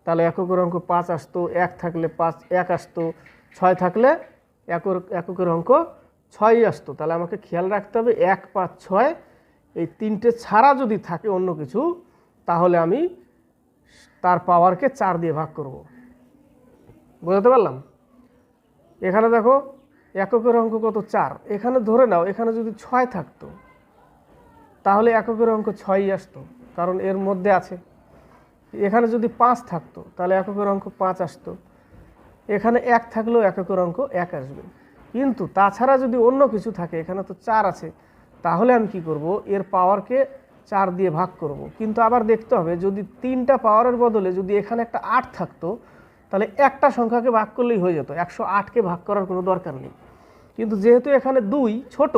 তাহলে এককের অঙ্ক 5 আসতো, 1 থাকলে 1 আসতো, 6 থাকলে এককের অঙ্ক 6ই আসতো। তাহলে আমাকে খেয়াল রাখতে হবে 1, 5, 6 এই তিনটে ছাড়া যদি থাকে অন্য কিছু, তাহলে আমি তার পাওয়ারকে 4 দিয়ে ভাগ করব। বোঝাতে পারলাম? এখানে দেখো এককের অঙ্ক কত? 4। এখানে ধরে নাও এখানে যদি 6 থাকতো তাহলে এককের অঙ্ক 6ই আসতো, কারণ এর মধ্যে আছে। এখানে যদি 5 থাকতো তাহলে এককের অঙ্ক 5 আসতো। এখানে 1 থাকলেও এককের অঙ্ক 1 আসবে। কিন্তু তাছাড়া যদি অন্য কিছু থাকে, এখানে তো 4 আছে, তাহলে আমি কি করব? এর পাওয়ারকে 4 দিয়ে ভাগ করব। কিন্তু আবার দেখতে হবে, যদি 3টা পাওয়ারের বদলে যদি এখানে একটা 8 থাকতো, তাহলে একটা সংখ্যাকে ভাগ করলেই হয়ে যেত, 108কে ভাগ করার কোনো দরকার নেই। কিন্তু যেহেতু এখানে 2 ছোট,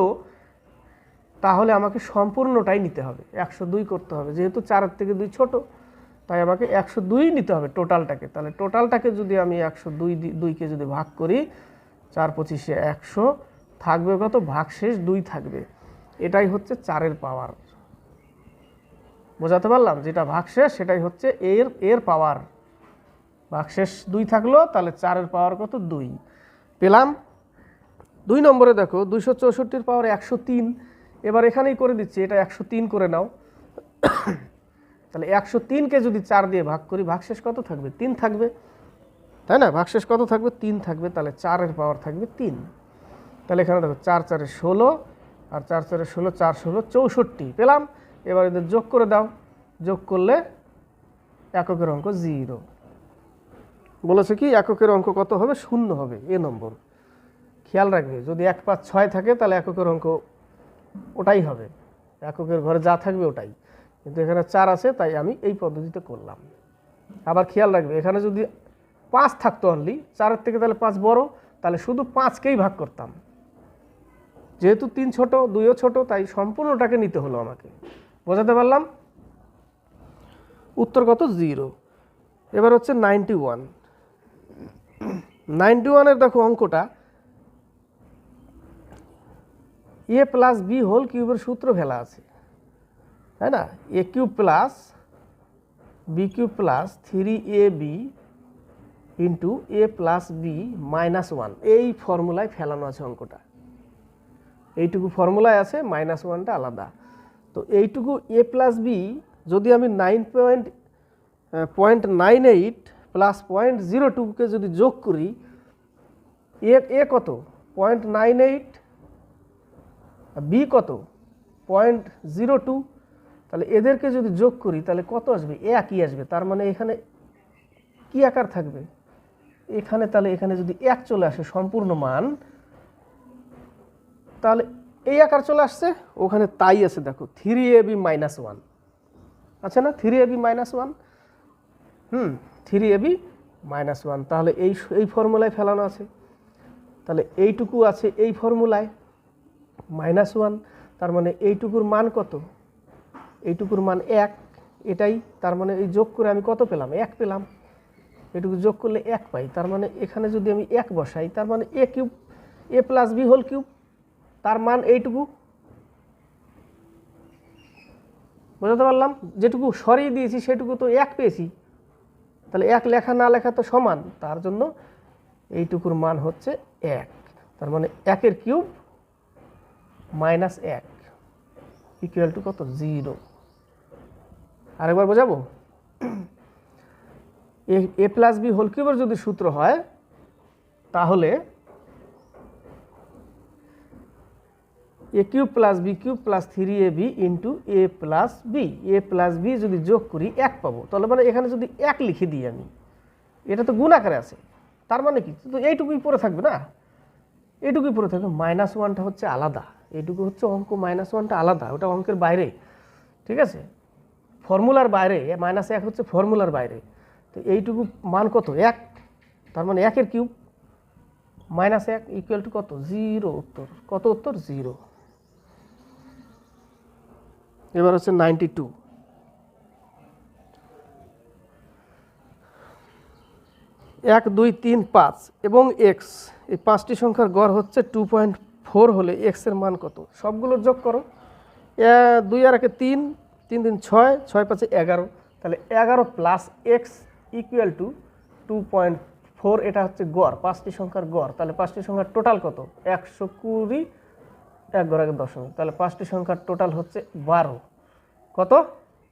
তাহলে আমাকে সম্পূর্ণটাই নিতে হবে, 102 করতে হবে। যেহেতু 4-এর থেকে 2 ছোট, তাই আমাকে 102 নিতে হবে টোটালটাকে। তাহলে টোটালটাকে যদি আমি 102কে যদি ভাগ করি, 4 25 100, থাকবে কত? ভাগশেষ 2 থাকবে। এটাই হচ্ছে 4-এর পাওয়ার। বোঝাতে পারলাম? যেটা ভাগশেষ সেটাই হচ্ছে এর পাওয়ার। ভাগশেষ 2 থাকলো, তাহলে 4-এর পাওয়ার কত? 2 পেলাম। 2 নম্বরে দেখো, 264-এর পাওয়ার 103। এবার এখানেই করে দিচ্ছি, এটা 103 করে নাও। তাহলে 103কে যদি 4 দিয়ে ভাগ করি, ভাগশেষ কত থাকবে? 3 থাকবে, তাই না? ভাগশেষ কত থাকবে? 3 থাকবে। তাহলে 4-এর পাওয়ার থাকবে 3। তাহলে এখানে দেখো 4 4 16, আর 4 4 16, 4 16 64 পেলাম। এবার এদের যোগ করে দাও, যোগ করলে এককের অঙ্ক 0। বলেছে কি এককের অঙ্ক কত হবে? 0 হবে। এ নম্বর খেয়াল রাখবে, যদি 1, 5, 6 থাকে তাহলে এককের অঙ্ক ওটাই হবে, এককের ঘরে যা থাকবে ওটাই। কিন্তু এখানে 4 আছে, তাই আমি এই পদ্ধতিতে করলাম। আবার খেয়াল রাখবে, এখানে যদি 5 থাকতো অনলি, 4-এর থেকে তাহলে 5 বড়, তাহলে শুধু 5কেই ভাগ করতাম। যেহেতু 3 ছোট, 2ও ছোট, তাই সম্পূর্ণটাকে নিতে হলো আমাকে। বোঝাতে পারলাম? উত্তর কত? 0। এবার হচ্ছে 91। 91-এর দেখো অঙ্কটা, a প্লাস বি হোল কিউবের সূত্র ফেলা আছে, তাই না? a cube plus B cube plus 3ab into a plus B minus 1, এই ফর্মুলায় ফেলানো আছে অঙ্কটা। এইটুকু ফর্মুলায় আছে, -1টা আলাদা। তো এইটুকু a প্লাস বি যদি আমি 9.98 প্লাস 0.02কে যদি যোগ করি, এ কত? 0.98, বি কত? 0.02। তাহলে এদেরকে যদি যোগ করি তাহলে কত আসবে? একই আসবে। তার মানে এখানে কি আকার থাকবে? এখানে, তাহলে এখানে যদি 1 চলে আসে সম্পূর্ণ মান, তাহলে এই আকার চলে আসছে, ওখানে তাই আছে দেখো 3ab - 1। আছে না 3ab মাইনাস 1, 3ab মাইনাস 1, তাহলে এই ফর্মুলায় ফেলানো আছে, তাহলে এইটুকু আছে এই ফর্মুলায় মাইনাস 1, তার মানে এইটুকুর মান কত, এইটুকুর মান 1, এটাই, তার মানে এই যোগ করে আমি কত পেলাম, 1 পেলাম, এটুকু যোগ করলে 1 পাই, তার মানে এখানে যদি আমি 1 বসাই, তার মানে a cube, a plus B whole cube, তার মান এইটুকু, বোঝাতে পারলাম, যেটুকু সরিয়ে দিয়েছি সেটুকু তো 1 পেয়েছি, তাহলে 1 লেখা না লেখা তো সমান, তার জন্য এইটুকুর মান হচ্ছে 1, তার মানে 1 কিউব মাইনাস 1 ইকুয়াল টু কত, 0। আরেকবার বোঝাবো, এ প্লাস বি হোল কিউবের যদি সূত্র হয় তাহলে A cube plus B cube plus 3ab into A plus B, A plus B যদি যোগ করি 1 পাবো, তাহলে মানে এখানে যদি 1 লিখে দিই আমি, এটা তো গুণ আকারে আছে, তার মানে কি, তো এইটুকুই পড়ে থাকবে না, এইটুকুই পড়ে থাকবে, মাইনাস 1টা হচ্ছে আলাদা, এইটুকু হচ্ছে অঙ্ক, মাইনাস 1টা আলাদা, ওটা অঙ্কের বাইরে, ঠিক আছে, ফর্মুলার বাইরে, মাইনাস 1 হচ্ছে ফর্মুলার বাইরে, তো এইটুকু মান কত, 1, তার মানে 1 কিউব মাইনাস 1 ইকুয়াল টু কত, 0, উত্তর কত, উত্তর 0। এবার হচ্ছে 92, 1 2 3 5 এবং x, এই 5টি সংখ্যার গড় হচ্ছে 2.4 হলে x এর মান কত, সবগুলোর যোগ করো, 2 আর 1 3, 3 3 6, 6 5 11, তাহলে 11 প্লাস এক্স ইকুয়াল টু 2.4, এটা হচ্ছে গড়, 5টি সংখ্যার গড়, তাহলে 5টি সংখ্যার টোটাল কত, 120, 1 ঘর আগে দশমিক, তাহলে 5টি সংখ্যার টোটাল হচ্ছে 12, কত,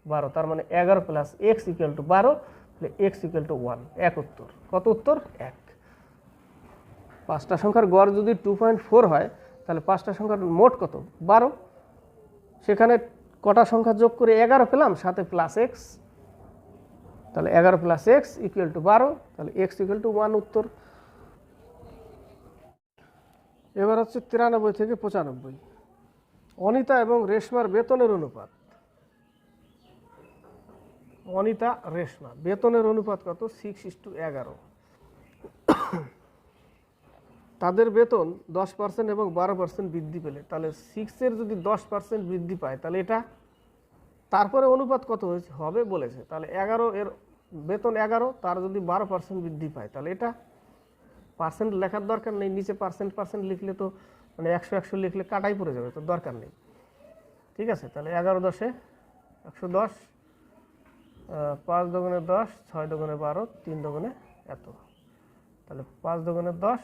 12, তার মানে 11 প্লাস এক্স ইকুয়াল টু 12, তাহলে এক্স ইকুয়াল টু 1, 1 উত্তর, কত উত্তর, 1। 5টা সংখ্যার গড় যদি 2.4 হয় তাহলে 5টা সংখ্যার মোট কত, 12, সেখানে কটা সংখ্যা যোগ করে 11 পেলাম, সাথে প্লাস এক্স, তাহলে 11 প্লাস এক্স ইকুয়াল টু 12, তাহলে এক্স ইকুয়াল টু 1, উত্তর। এবার হচ্ছে 93 থেকে 95, অনিতা এবং রেশমার বেতনের অনুপাত, অনিতা রেশমা বেতনের অনুপাত কত, 6:11, তাদের বেতন 10% এবং 12% বৃদ্ধি পেলে, তাহলে 6-এর যদি 10% বৃদ্ধি পায় তাহলে এটা, তারপরে অনুপাত কত হয়েছে হবে বলেছে, তাহলে 11, এর বেতন 11, তার যদি 12% বৃদ্ধি পায় তাহলে এটা, পার্সেন্ট লেখার দরকার নেই, নিচে পার্সেন্ট লিখলে তো মানে 100 লিখলে কাটাই পড়ে যাবে, তো দরকার নেই, ঠিক আছে, তাহলে 11 10 110, 5 দুগুণে 10, 6 দুগুণে 12, 3 দুগুণে এত, তাহলে 5 দুগুণে 10,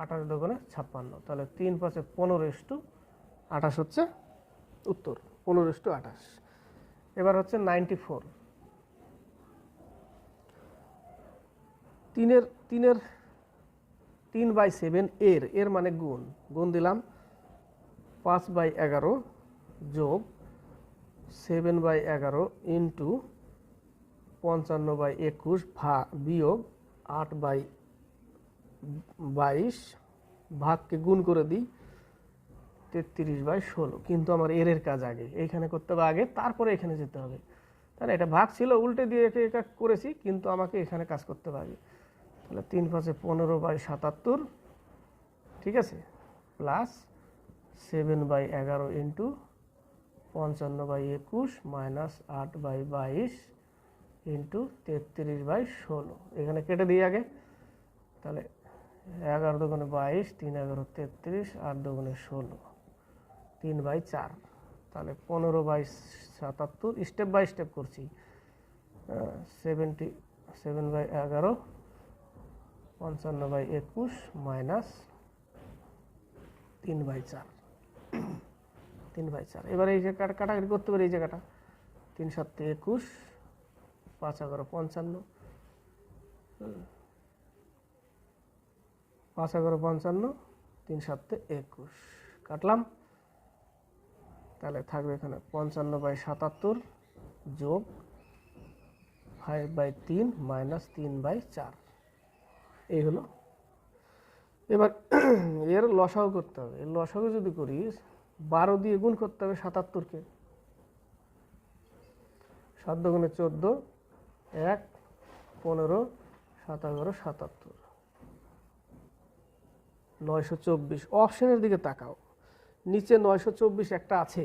28 দুগুণে 56, তাহলে 3 5 15:28 হচ্ছে উত্তর, 15:28। এবার হচ্ছে 94, 3/7 এর মানে গুণ দিলাম, 5/11 যোগ 7/11 ইন্টু 55/21 বিয়োগ 8/22, ভাগকে গুণ করে দিই 33/16, কিন্তু আমার এর কাজ আগে, এইখানে করতে হবে আগে, তারপরে এখানে যেতে হবে, তাহলে এটা ভাগ ছিল, উল্টে দিয়ে একে একা করেছি, কিন্তু আমাকে এখানে কাজ করতে হবে আগে, তাহলে 3 5 15/77, ঠিক আছে, প্লাস 7/11 ইন্টু 55/21 মাইনাস 8/22 ইন্টু 33/16, এখানে কেটে দিই আগে, তাহলে 11 দুগুণে 22, 3 11 33, 8 দুগুণে 16, 3/4, তাহলে 15/77, স্টেপ বাই স্টেপ করছি, 7/11 55/21 মাইনাস 3/4, 3/4, এবার এই যে কাটাকাটি করতে পারি, এই জায়গাটা 3 7 21, 5 11 55, 5 11 55, 3 7 21, কাটলাম, তাহলে থাকবে এখানে 55/77 যোগ 5/3 মাইনাস 3/4, এই হলো। এবার এর লসাগু করতে হবে, এর লসাগু যদি করি 12 দিয়ে গুণ করতে হবে 77কে, 7 দুগুণে 14, 1, 15, 7, 11, 77, 924। অপশনের দিকে তাকাও, নিচে 924 একটা আছে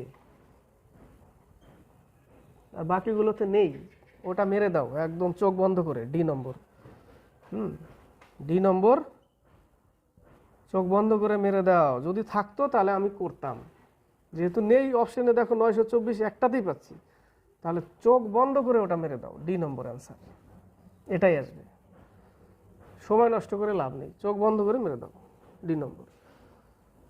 আর বাকিগুলোতে নেই, ওটা মেরে দাও একদম চোখ বন্ধ করে। ডি নম্বর, ডি নম্বর চোখ বন্ধ করে মেরে দাও। যদি থাকতো তাহলে আমি করতাম, যেহেতু নেই অপশনে দেখো 924 একটাতেই পাচ্ছি, তাহলে চোখ বন্ধ করে ওটা মেরে দাও। ডি নম্বর অ্যান্সার, এটাই আসবে। সময় নষ্ট করে লাভ নেই, চোখ বন্ধ করে মেরে দাও। ডি নম্বর।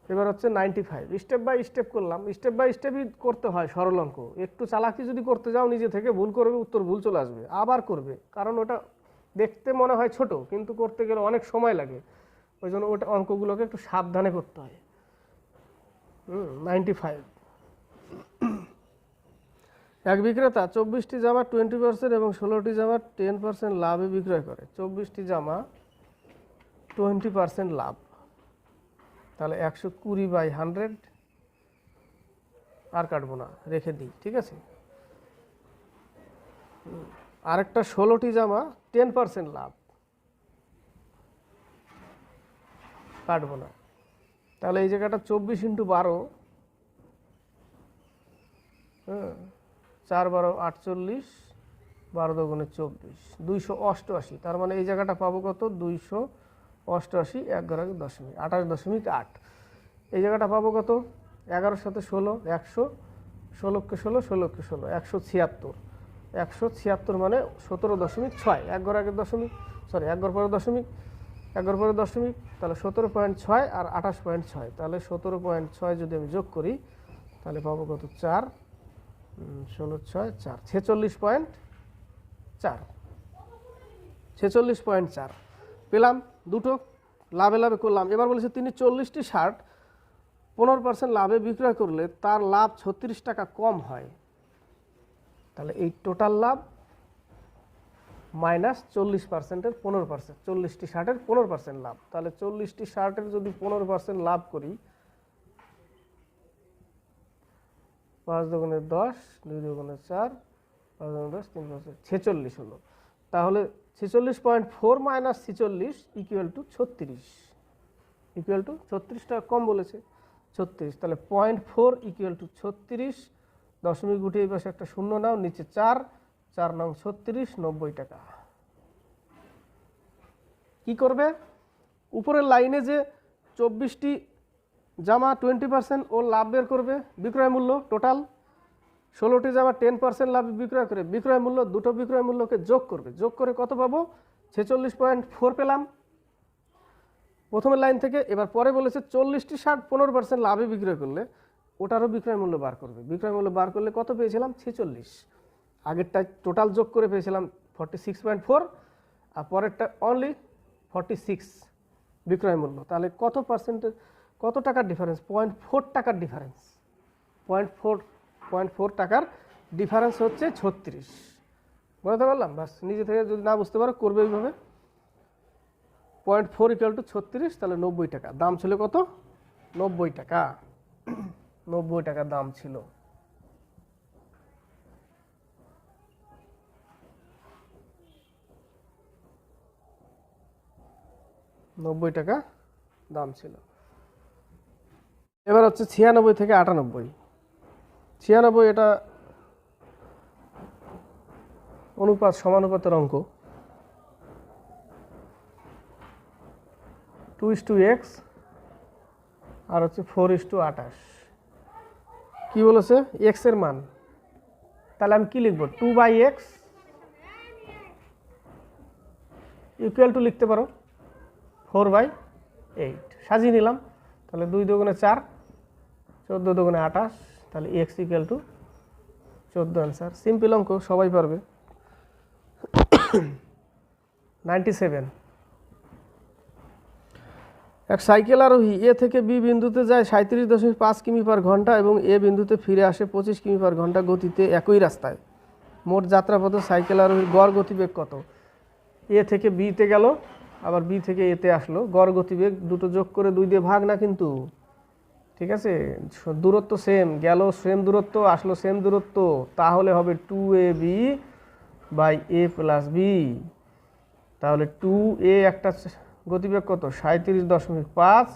এবার হচ্ছে 95। স্টেপ বাই স্টেপ করলাম, স্টেপ বাই স্টেপই করতে হয় সরল অঙ্ক। একটু চালাকি যদি করতে যাও নিজে থেকে ভুল করবে, উত্তর ভুল চলে আসবে, আবার করবে, কারণ ওটা দেখতে মনে হয় ছোট কিন্তু করতে গেলে অনেক সময় লাগে। ওই জন্য ওটা অঙ্কগুলোকে একটু সাবধানে করতে হয়। 95। এক বিক্রেতা 24টি জামা 20% এবং 16টি জামা 10% লাভে বিক্রয় করে। 24টি জামা 20% লাভ, তাহলে 120/100, আর কাটবো না, রেখে দিই, ঠিক আছে। আরেকটা 16টি জামা 10% লাভ, কাটবো না, তাহলে এই জায়গাটা 24 × 12, 4 12 48, 12 দুগুণে 24, 288। তার মানে এই জায়গাটা পাবো কত? 288, 11.28.8। এই জায়গাটা পাবো কত? 11 সাথে 16, 100, 16কে 16, 16কে 16, 176। 176 মানে 17.6, 1 ঘর আগের দশমিক, সরি 1 ঘর পরে দশমিক, 1 ঘর পরে দশমিক, তাহলে 17.6 আর 28.6, তাহলে 17.6 যদি আমি যোগ করি তাহলে পাবো কত? 4, 16, 6, 4, 46.4, 46.4 পেলাম। দুটো লাভে লাভে করলাম। এবার বলেছে তিনি 40টি শার্ট 15% লাভে বিক্রয় করলে তার লাভ 36 টাকা কম হয়। তাহলে এই টোটাল লাভ মাইনাস 40%-এর 15%, 40টি শার্টের 15% লাভ। তাহলে 40টি শার্টের যদি 15% লাভ করি, 5 দুগুণে 10, 2 দুগুণে 4, 5 দুগুণে 10, 3 5 46 হলো। তাহলে 46.4 minus 46 equal to 36, equal to 36 টাকা কম বলেছে, 36। তাহলে 0.4 ইকুয়াল টু 36, দশমিক উঠে এই পাশে একটা শূন্য নাও, নিচে 4, 4 নং 36, 90 টাকা। কি করবে? উপরের লাইনে যে 24টি জামা 20% ও লাভ বের করবে, বিক্রয় মূল্য টোটাল 16টি জামা 10% লাভ বিক্রয় করে, বিক্রয় মূল্য, দুটো বিক্রয় মূল্যকে যোগ করবে, যোগ করে কত পাবো? 46.4 পেলাম প্রথমের লাইন থেকে। এবার পরে বলেছে 40টি শার্ট 15% লাভে বিক্রয় করলে ওটারও বিক্রয় মূল্য বার করবে। বিক্রয় মূল্য বার করলে কত পেয়েছিলাম? 46। আগেরটা টোটাল যোগ করে পেয়েছিলাম 46.4, আর পরেরটা অনলি 46 বিক্রয় মূল্য। তাহলে কত পার্সেন্টের, কত টাকার ডিফারেন্স? 0.4 টাকার ডিফারেন্স। 0.4 টাকার ডিফারেন্স হচ্ছে 36। বুঝতে পারলাম? বাস, নিজে থেকে যদি না বুঝতে পারো করবে এইভাবে। 0.4 ইকুয়াল টু 36, তাহলে 90 টাকা। দাম ছিল কত? 90 টাকা। 90 টাকা দাম ছিল। টাকা দাম ছিল। এবার হচ্ছে 96 থেকে 98। 96 এটা অনুপাত সমানুপাতের অঙ্ক। 2:x আর হচ্ছে 4:28। কি বলেছে? x এর মান, তাহলে আমি কি লিখবো? 2/x ইকুয়াল টু লিখতে পারো 4/8। সাজিয়ে নিলাম, তাহলে 2 দুগুণে 4, 14 দুগুণে 28, তাহলে x equal to 14 answer. Simple অঙ্ক, সবাই পারবে। 97। এক সাইকেল আরোহী এ থেকে বি বিন্দুতে যায় 37.5 কিমি/ঘন্টা এবং এ বিন্দুতে ফিরে আসে 25 কিমি/ঘন্টা গতিতে একই রাস্তায়। মোট যাত্রাপথে সাইকেল আরোহীর গড় গতিবেগ কত? এ থেকে বিতে গেল, আবার বি থেকে এতে আসলো, গড় গতিবেগ দুটো যোগ করে 2 দিয়ে ভাগ না কিন্তু, ঠিক আছে, দূরত্ব সেম, গেল সেম দূরত্ব, আসলো সেম দূরত্ব, তাহলে হবে 2ab by a plus B. তাহলে 2a একটা গতিবেগ কত 37.5,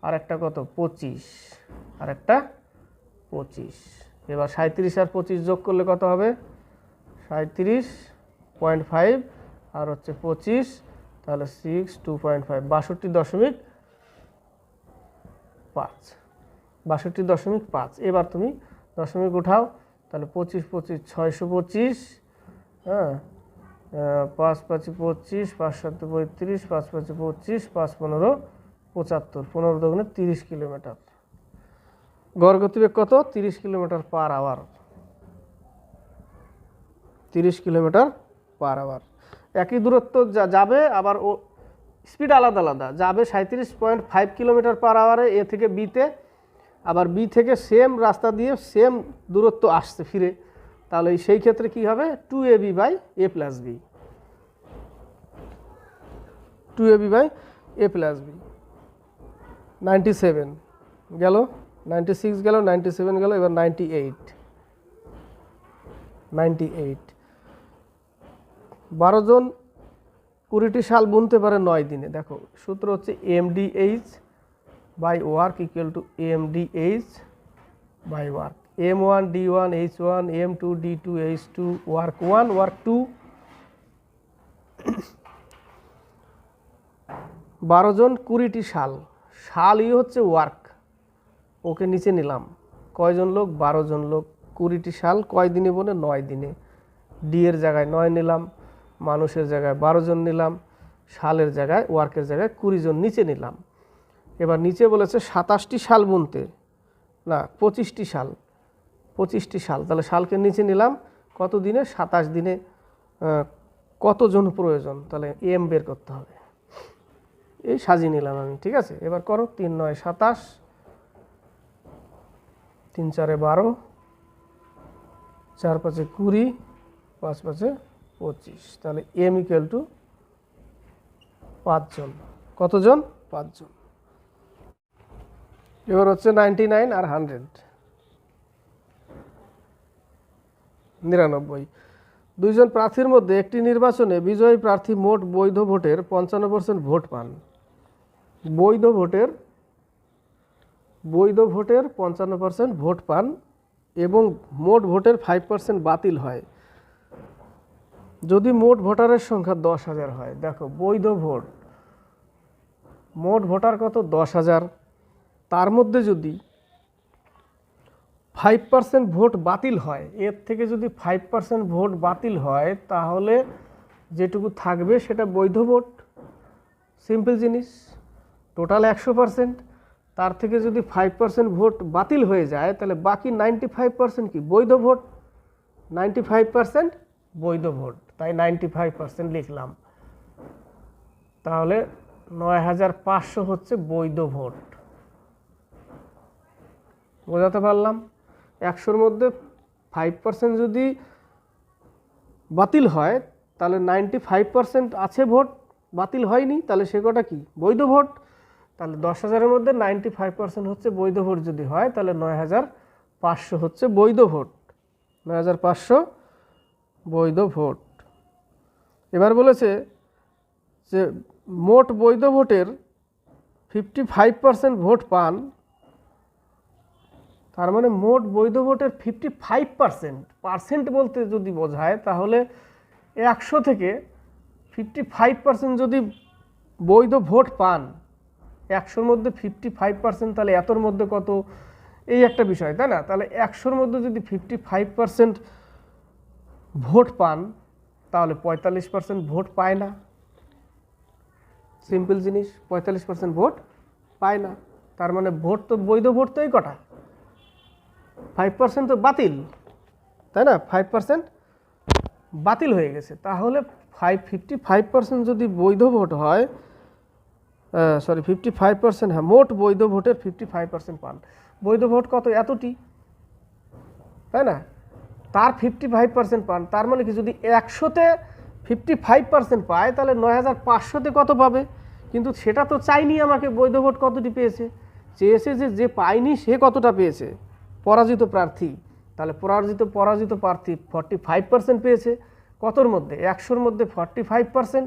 আর একটা কত 25, আর একটা 25। এবার 37 আর 25 যোগ করলে কত হবে 37.5 আর হচ্ছে 25, তাহলে 6 2.5 62.5। এবার তুমি দশমিক উঠাও, তাহলে 25 25 625, হ্যাঁ, 5 5 25, 5 7 35, 5 5 25, 5 15 75, 15 দুগুণে 30 কিলোমিটার। গড় গতিবেগ কত 30 kilometre per hour, 30 kilometre per hour. একই দূরত্ব যাবে, আবার ও স্পিড আলাদা আলাদা যাবে 37.5 কিলোমিটার পার আওয়ারে এ থেকে বিতে, আবার বি থেকে সেম রাস্তা দিয়ে সেম দূরত্ব আসছে ফিরে, তাহলে সেই ক্ষেত্রে কি হবে 2ab by a plus B, 2ab by a plus B. 97 গেল, 96 গেল, 97 গেল, এবার 98। 12 জন 20টি শাল বুনতে পারে 9 দিনে। দেখো সূত্র হচ্ছে mdh by work equal to mdh by work, m1 d1 h1 m2 d2 h2 work 1 work 2। 12 জন 20টি শাল, শালই হচ্ছে ওয়ার্ক, ওকে নিচে নিলাম। কয়জন লোক 12 জন লোক, 20টি শাল কয় দিনে বলে 9 দিনে। ডি এর জায়গায় 9 নিলাম, মানুষের জায়গায় 12 জন নিলাম, শালের জায়গায় ওয়ার্কের জায়গায় 20 জন নিচে নিলাম। এবার নিচে বলেছে 27টি শাল বুনতে, না 25টি শাল, 25টি শাল, তাহলে শালকে নিচে নিলাম কত দিনে 27 দিনে। কতজন প্রয়োজন, তাহলে এম বের করতে হবে, এই সাজিয়ে নিলাম আমি, ঠিক আছে। এবার করো 3 9 27, 3 4 12, 4 5 20, 5 5 25, তাহলে এম ইকুয়াল টু 5 জন। কতজন 5 জন। এবার হচ্ছে 99 আর 100, 99। 2 জন প্রার্থীর মধ্যে একটি নির্বাচনে বিজয়ী প্রার্থী মোট বৈধ ভোটের 55% ভোট পান। বৈধ ভোটের 55% ভোট পান এবং মোট ভোটের 5% বাতিল হয় যদি মোট ভোটারের সংখ্যা 10,000 হয়। দেখো বৈধ ভোট, মোট ভোটার কত 10,000, তার মধ্যে যদি 5% ভোট বাতিল হয়, এর থেকে যদি 5% ভোট বাতিল হয়, তাহলে যেটুকু থাকবে সেটা বৈধ ভোট। সিম্পল জিনিস। টোটাল 100%, তার থেকে যদি 5% ভোট বাতিল হয়ে যায়, তাহলে বাকি 95% কি বৈধ ভোট, 95% বৈধ ভোট, তাই 95% লিখলাম। তাহলে 9,500 হচ্ছে বৈধ ভোট। বোঝাতে পারলাম? 100-র মধ্যে 5% যদি বাতিল হয়, তাহলে 95% আছে ভোট বাতিল হয়নি, তাহলে সে কটা কি বৈধ ভোট। তাহলে 10,000-এর মধ্যে 95% হচ্ছে বৈধ ভোট যদি হয়, তাহলে 9,500 হচ্ছে বৈধ ভোট, 9,500 বৈধ ভোট। এবার বলেছে যে মোট বৈধ ভোটের 55% ভোট পান, তার মানে মোট বৈধ ভোটের 55%, বলতে যদি বোঝায়, তাহলে 100 থেকে 55% যদি বৈধ ভোট পান, 100-র মধ্যে 55%, তাহলে এতর মধ্যে কত, এই একটা বিষয়, তাই না? তাহলে 100-র মধ্যে যদি 55% ভোট পান, তাহলে 45% ভোট পায় না। সিম্পল জিনিস, 45% ভোট পায় না, তার মানে ভোট তো বৈধ ভোট তো এই কটা, 5% তো বাতিল, তাই না? 5% বাতিল হয়ে গেছে, তাহলে 55% যদি বৈধ ভোট হয়, 55%, হ্যাঁ, মোট বৈধ ভোটের 55% পান। বৈধ ভোট কত, এতটি, তাই না? তার 55% পান, তার মানে কি যদি 100-তে 55% পায়, তাহলে 9,500-তে কত পাবে? কিন্তু সেটা তো চাইনি আমাকে, বৈধ ভোট কতটি পেয়েছে, চেয়েছে যে পায়নি সে কতটা পেয়েছে, পরাজিত প্রার্থী। তাহলে পরাজিত প্রার্থী 45% পেয়েছে, কতর মধ্যে, 100-র মধ্যে 45%,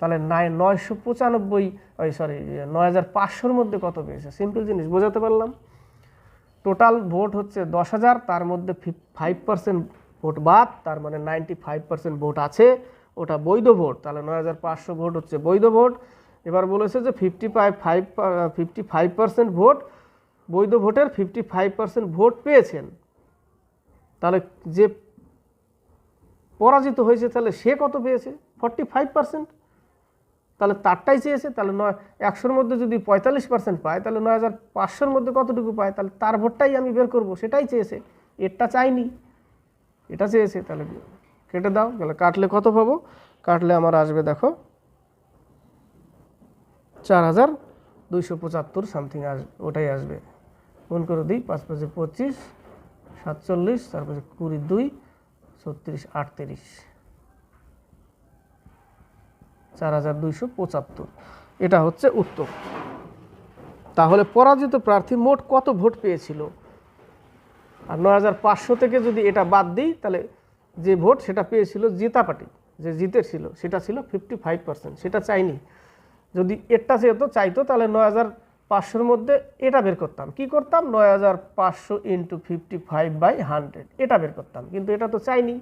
তাহলে 9,500-র মধ্যে কত পেয়েছে? সিম্পল জিনিস, বোঝাতে পারলাম। টোটাল ভোট হচ্ছে 10,000, তার মধ্যে 5% ভোট বাদ, তার মানে 95% ভোট আছে, ওটা বৈধ ভোট। তাহলে 9,500 ভোট হচ্ছে বৈধ ভোট। এবার বলেছে যে 55% ভোট, বৈধ ভোটের 55% ভোট পেয়েছেন। তাহলে যে পরাজিত হয়েছে তাহলে সে কত পেয়েছে? 45%। তাহলে তারটাই চেয়েছে। তাহলে 100-র মধ্যে যদি 45% পায়, তাহলে 9,500-র মধ্যে কতটুকু পায়? তাহলে তার ভোটটাই আমি বের করব, সেটাই চেয়েছে, এরটা চাইনি, এটা চেয়েছে। তাহলে কেটে দাও। তাহলে কাটলে কত পাবো? কাটলে আমার আসবে, দেখো 4,275 সামথিং আসবে, ওটাই আসবে। গুণ করে দিই, 5×5 = 25, 47, তারপরে 20, 2, 36, 38, 4,275, এটা হচ্ছে উত্তর। তাহলে পরাজিত প্রার্থী মোট কত ভোট পেয়েছিল? আর 9,500 থেকে যদি এটা বাদ দিই, তাহলে যে ভোট সেটা পেয়েছিল জেতা পার্টি, যে জিতেছিল, সেটা ছিল 55%, সেটা চাইনি। যদি এটা চাইতো তাহলে 9,500-র মধ্যে এটা বের করতাম। কি করতাম? 9,500 × 55/100, এটা বের করতাম। কিন্তু এটা তো চাইনি,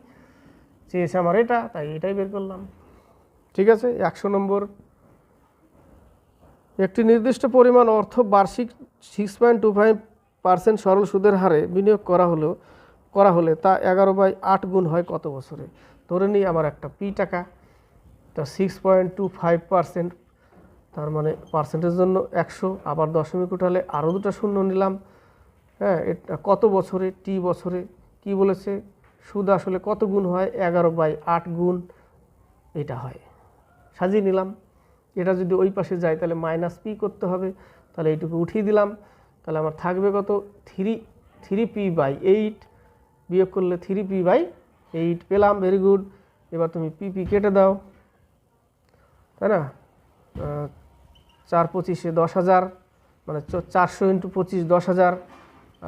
চেয়েছে আমার এটা, তাই এটাই বের করলাম। ঠিক আছে। 100 নম্বর, একটি নির্দিষ্ট পরিমাণ অর্থ বার্ষিক 6.25% সরল সুদের হারে বিনিয়োগ করা হলে তা 11/8 গুণ হয় কত বছরে? ধরে নিই আমার একটা পি টাকা, তা 6.25%, তার মানে পার্সেন্টের জন্য 100, আবার দশমিক উঠালে আরও দুটো শূন্য নিলাম। হ্যাঁ, এটা কত বছরে? টি বছরে। কি বলেছে? সুদ আসলে কত গুণ হয়? 11/8 গুণ এটা হয়। সাজিয়ে নিলাম। এটা যদি ওই পাশে যায় তাহলে -p করতে হবে, তাহলে এইটুকু উঠিয়ে দিলাম। তাহলে আমার থাকবে কত? 3p/8, বিয়োগ করলে 3p/8 পেলাম। Very good. এবার তুমি পিপি কেটে দাও, তাই না? 4×25 = 10,000, মানে 400 × 25 = 10,000,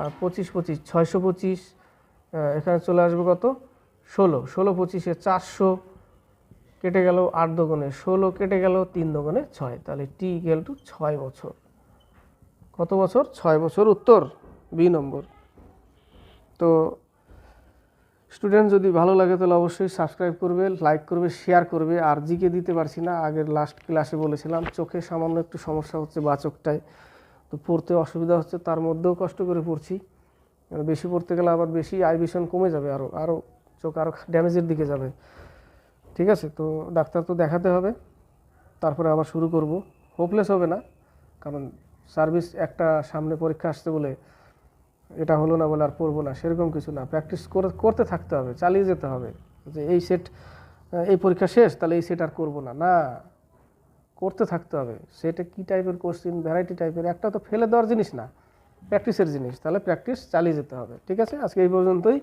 আর 25×25 = 625, এখানে চলে আসবে কত? 16, 16×25 = 400, কেটে গেল 8 দুগুণে 16, কেটে গেল 3 দুগুণে 6, তাহলে টি = 6 বছর। কত বছর? 6 বছর। উত্তর বি নম্বর। তো স্টুডেন্ট, যদি ভালো লাগে তাহলে অবশ্যই সাবস্ক্রাইব করবে, লাইক করবে, শেয়ার করবে। আর জিকে দিতে পারছি না, আগের লাস্ট ক্লাসে বলেছিলাম চোখে সামান্য একটু সমস্যা হচ্ছে, বা চোখটায় তো পড়তে অসুবিধা হচ্ছে, তার মধ্যেও কষ্ট করে পড়ছি। বেশি পড়তে গেলে আবার বেশি আই ভিশন কমে যাবে, আরও চোখ আরও ড্যামেজের দিকে যাবে। ঠিক আছে, তো ডাক্তার তো দেখাতে হবে, তারপরে আবার শুরু করব। হোপলেস হবে না, কারণ সার্ভিস একটা সামনে পরীক্ষা আসছে বলে এটা হলো না বলে আর পড়বো না, সেরকম কিছু না। প্র্যাকটিস করতে থাকতে হবে, চালিয়ে যেতে হবে। যে এই পরীক্ষা শেষ, তাহলে এই সেট আর করবো না, না, করতে থাকতে হবে। সেটা কী টাইপের কোশ্চিন, ভ্যারাইটি টাইপের, একটা তো ফেলে দেওয়ার জিনিস না, প্র্যাকটিসের জিনিস। তাহলে প্র্যাকটিস চালিয়ে যেতে হবে। ঠিক আছে, আজকে এই পর্যন্তই।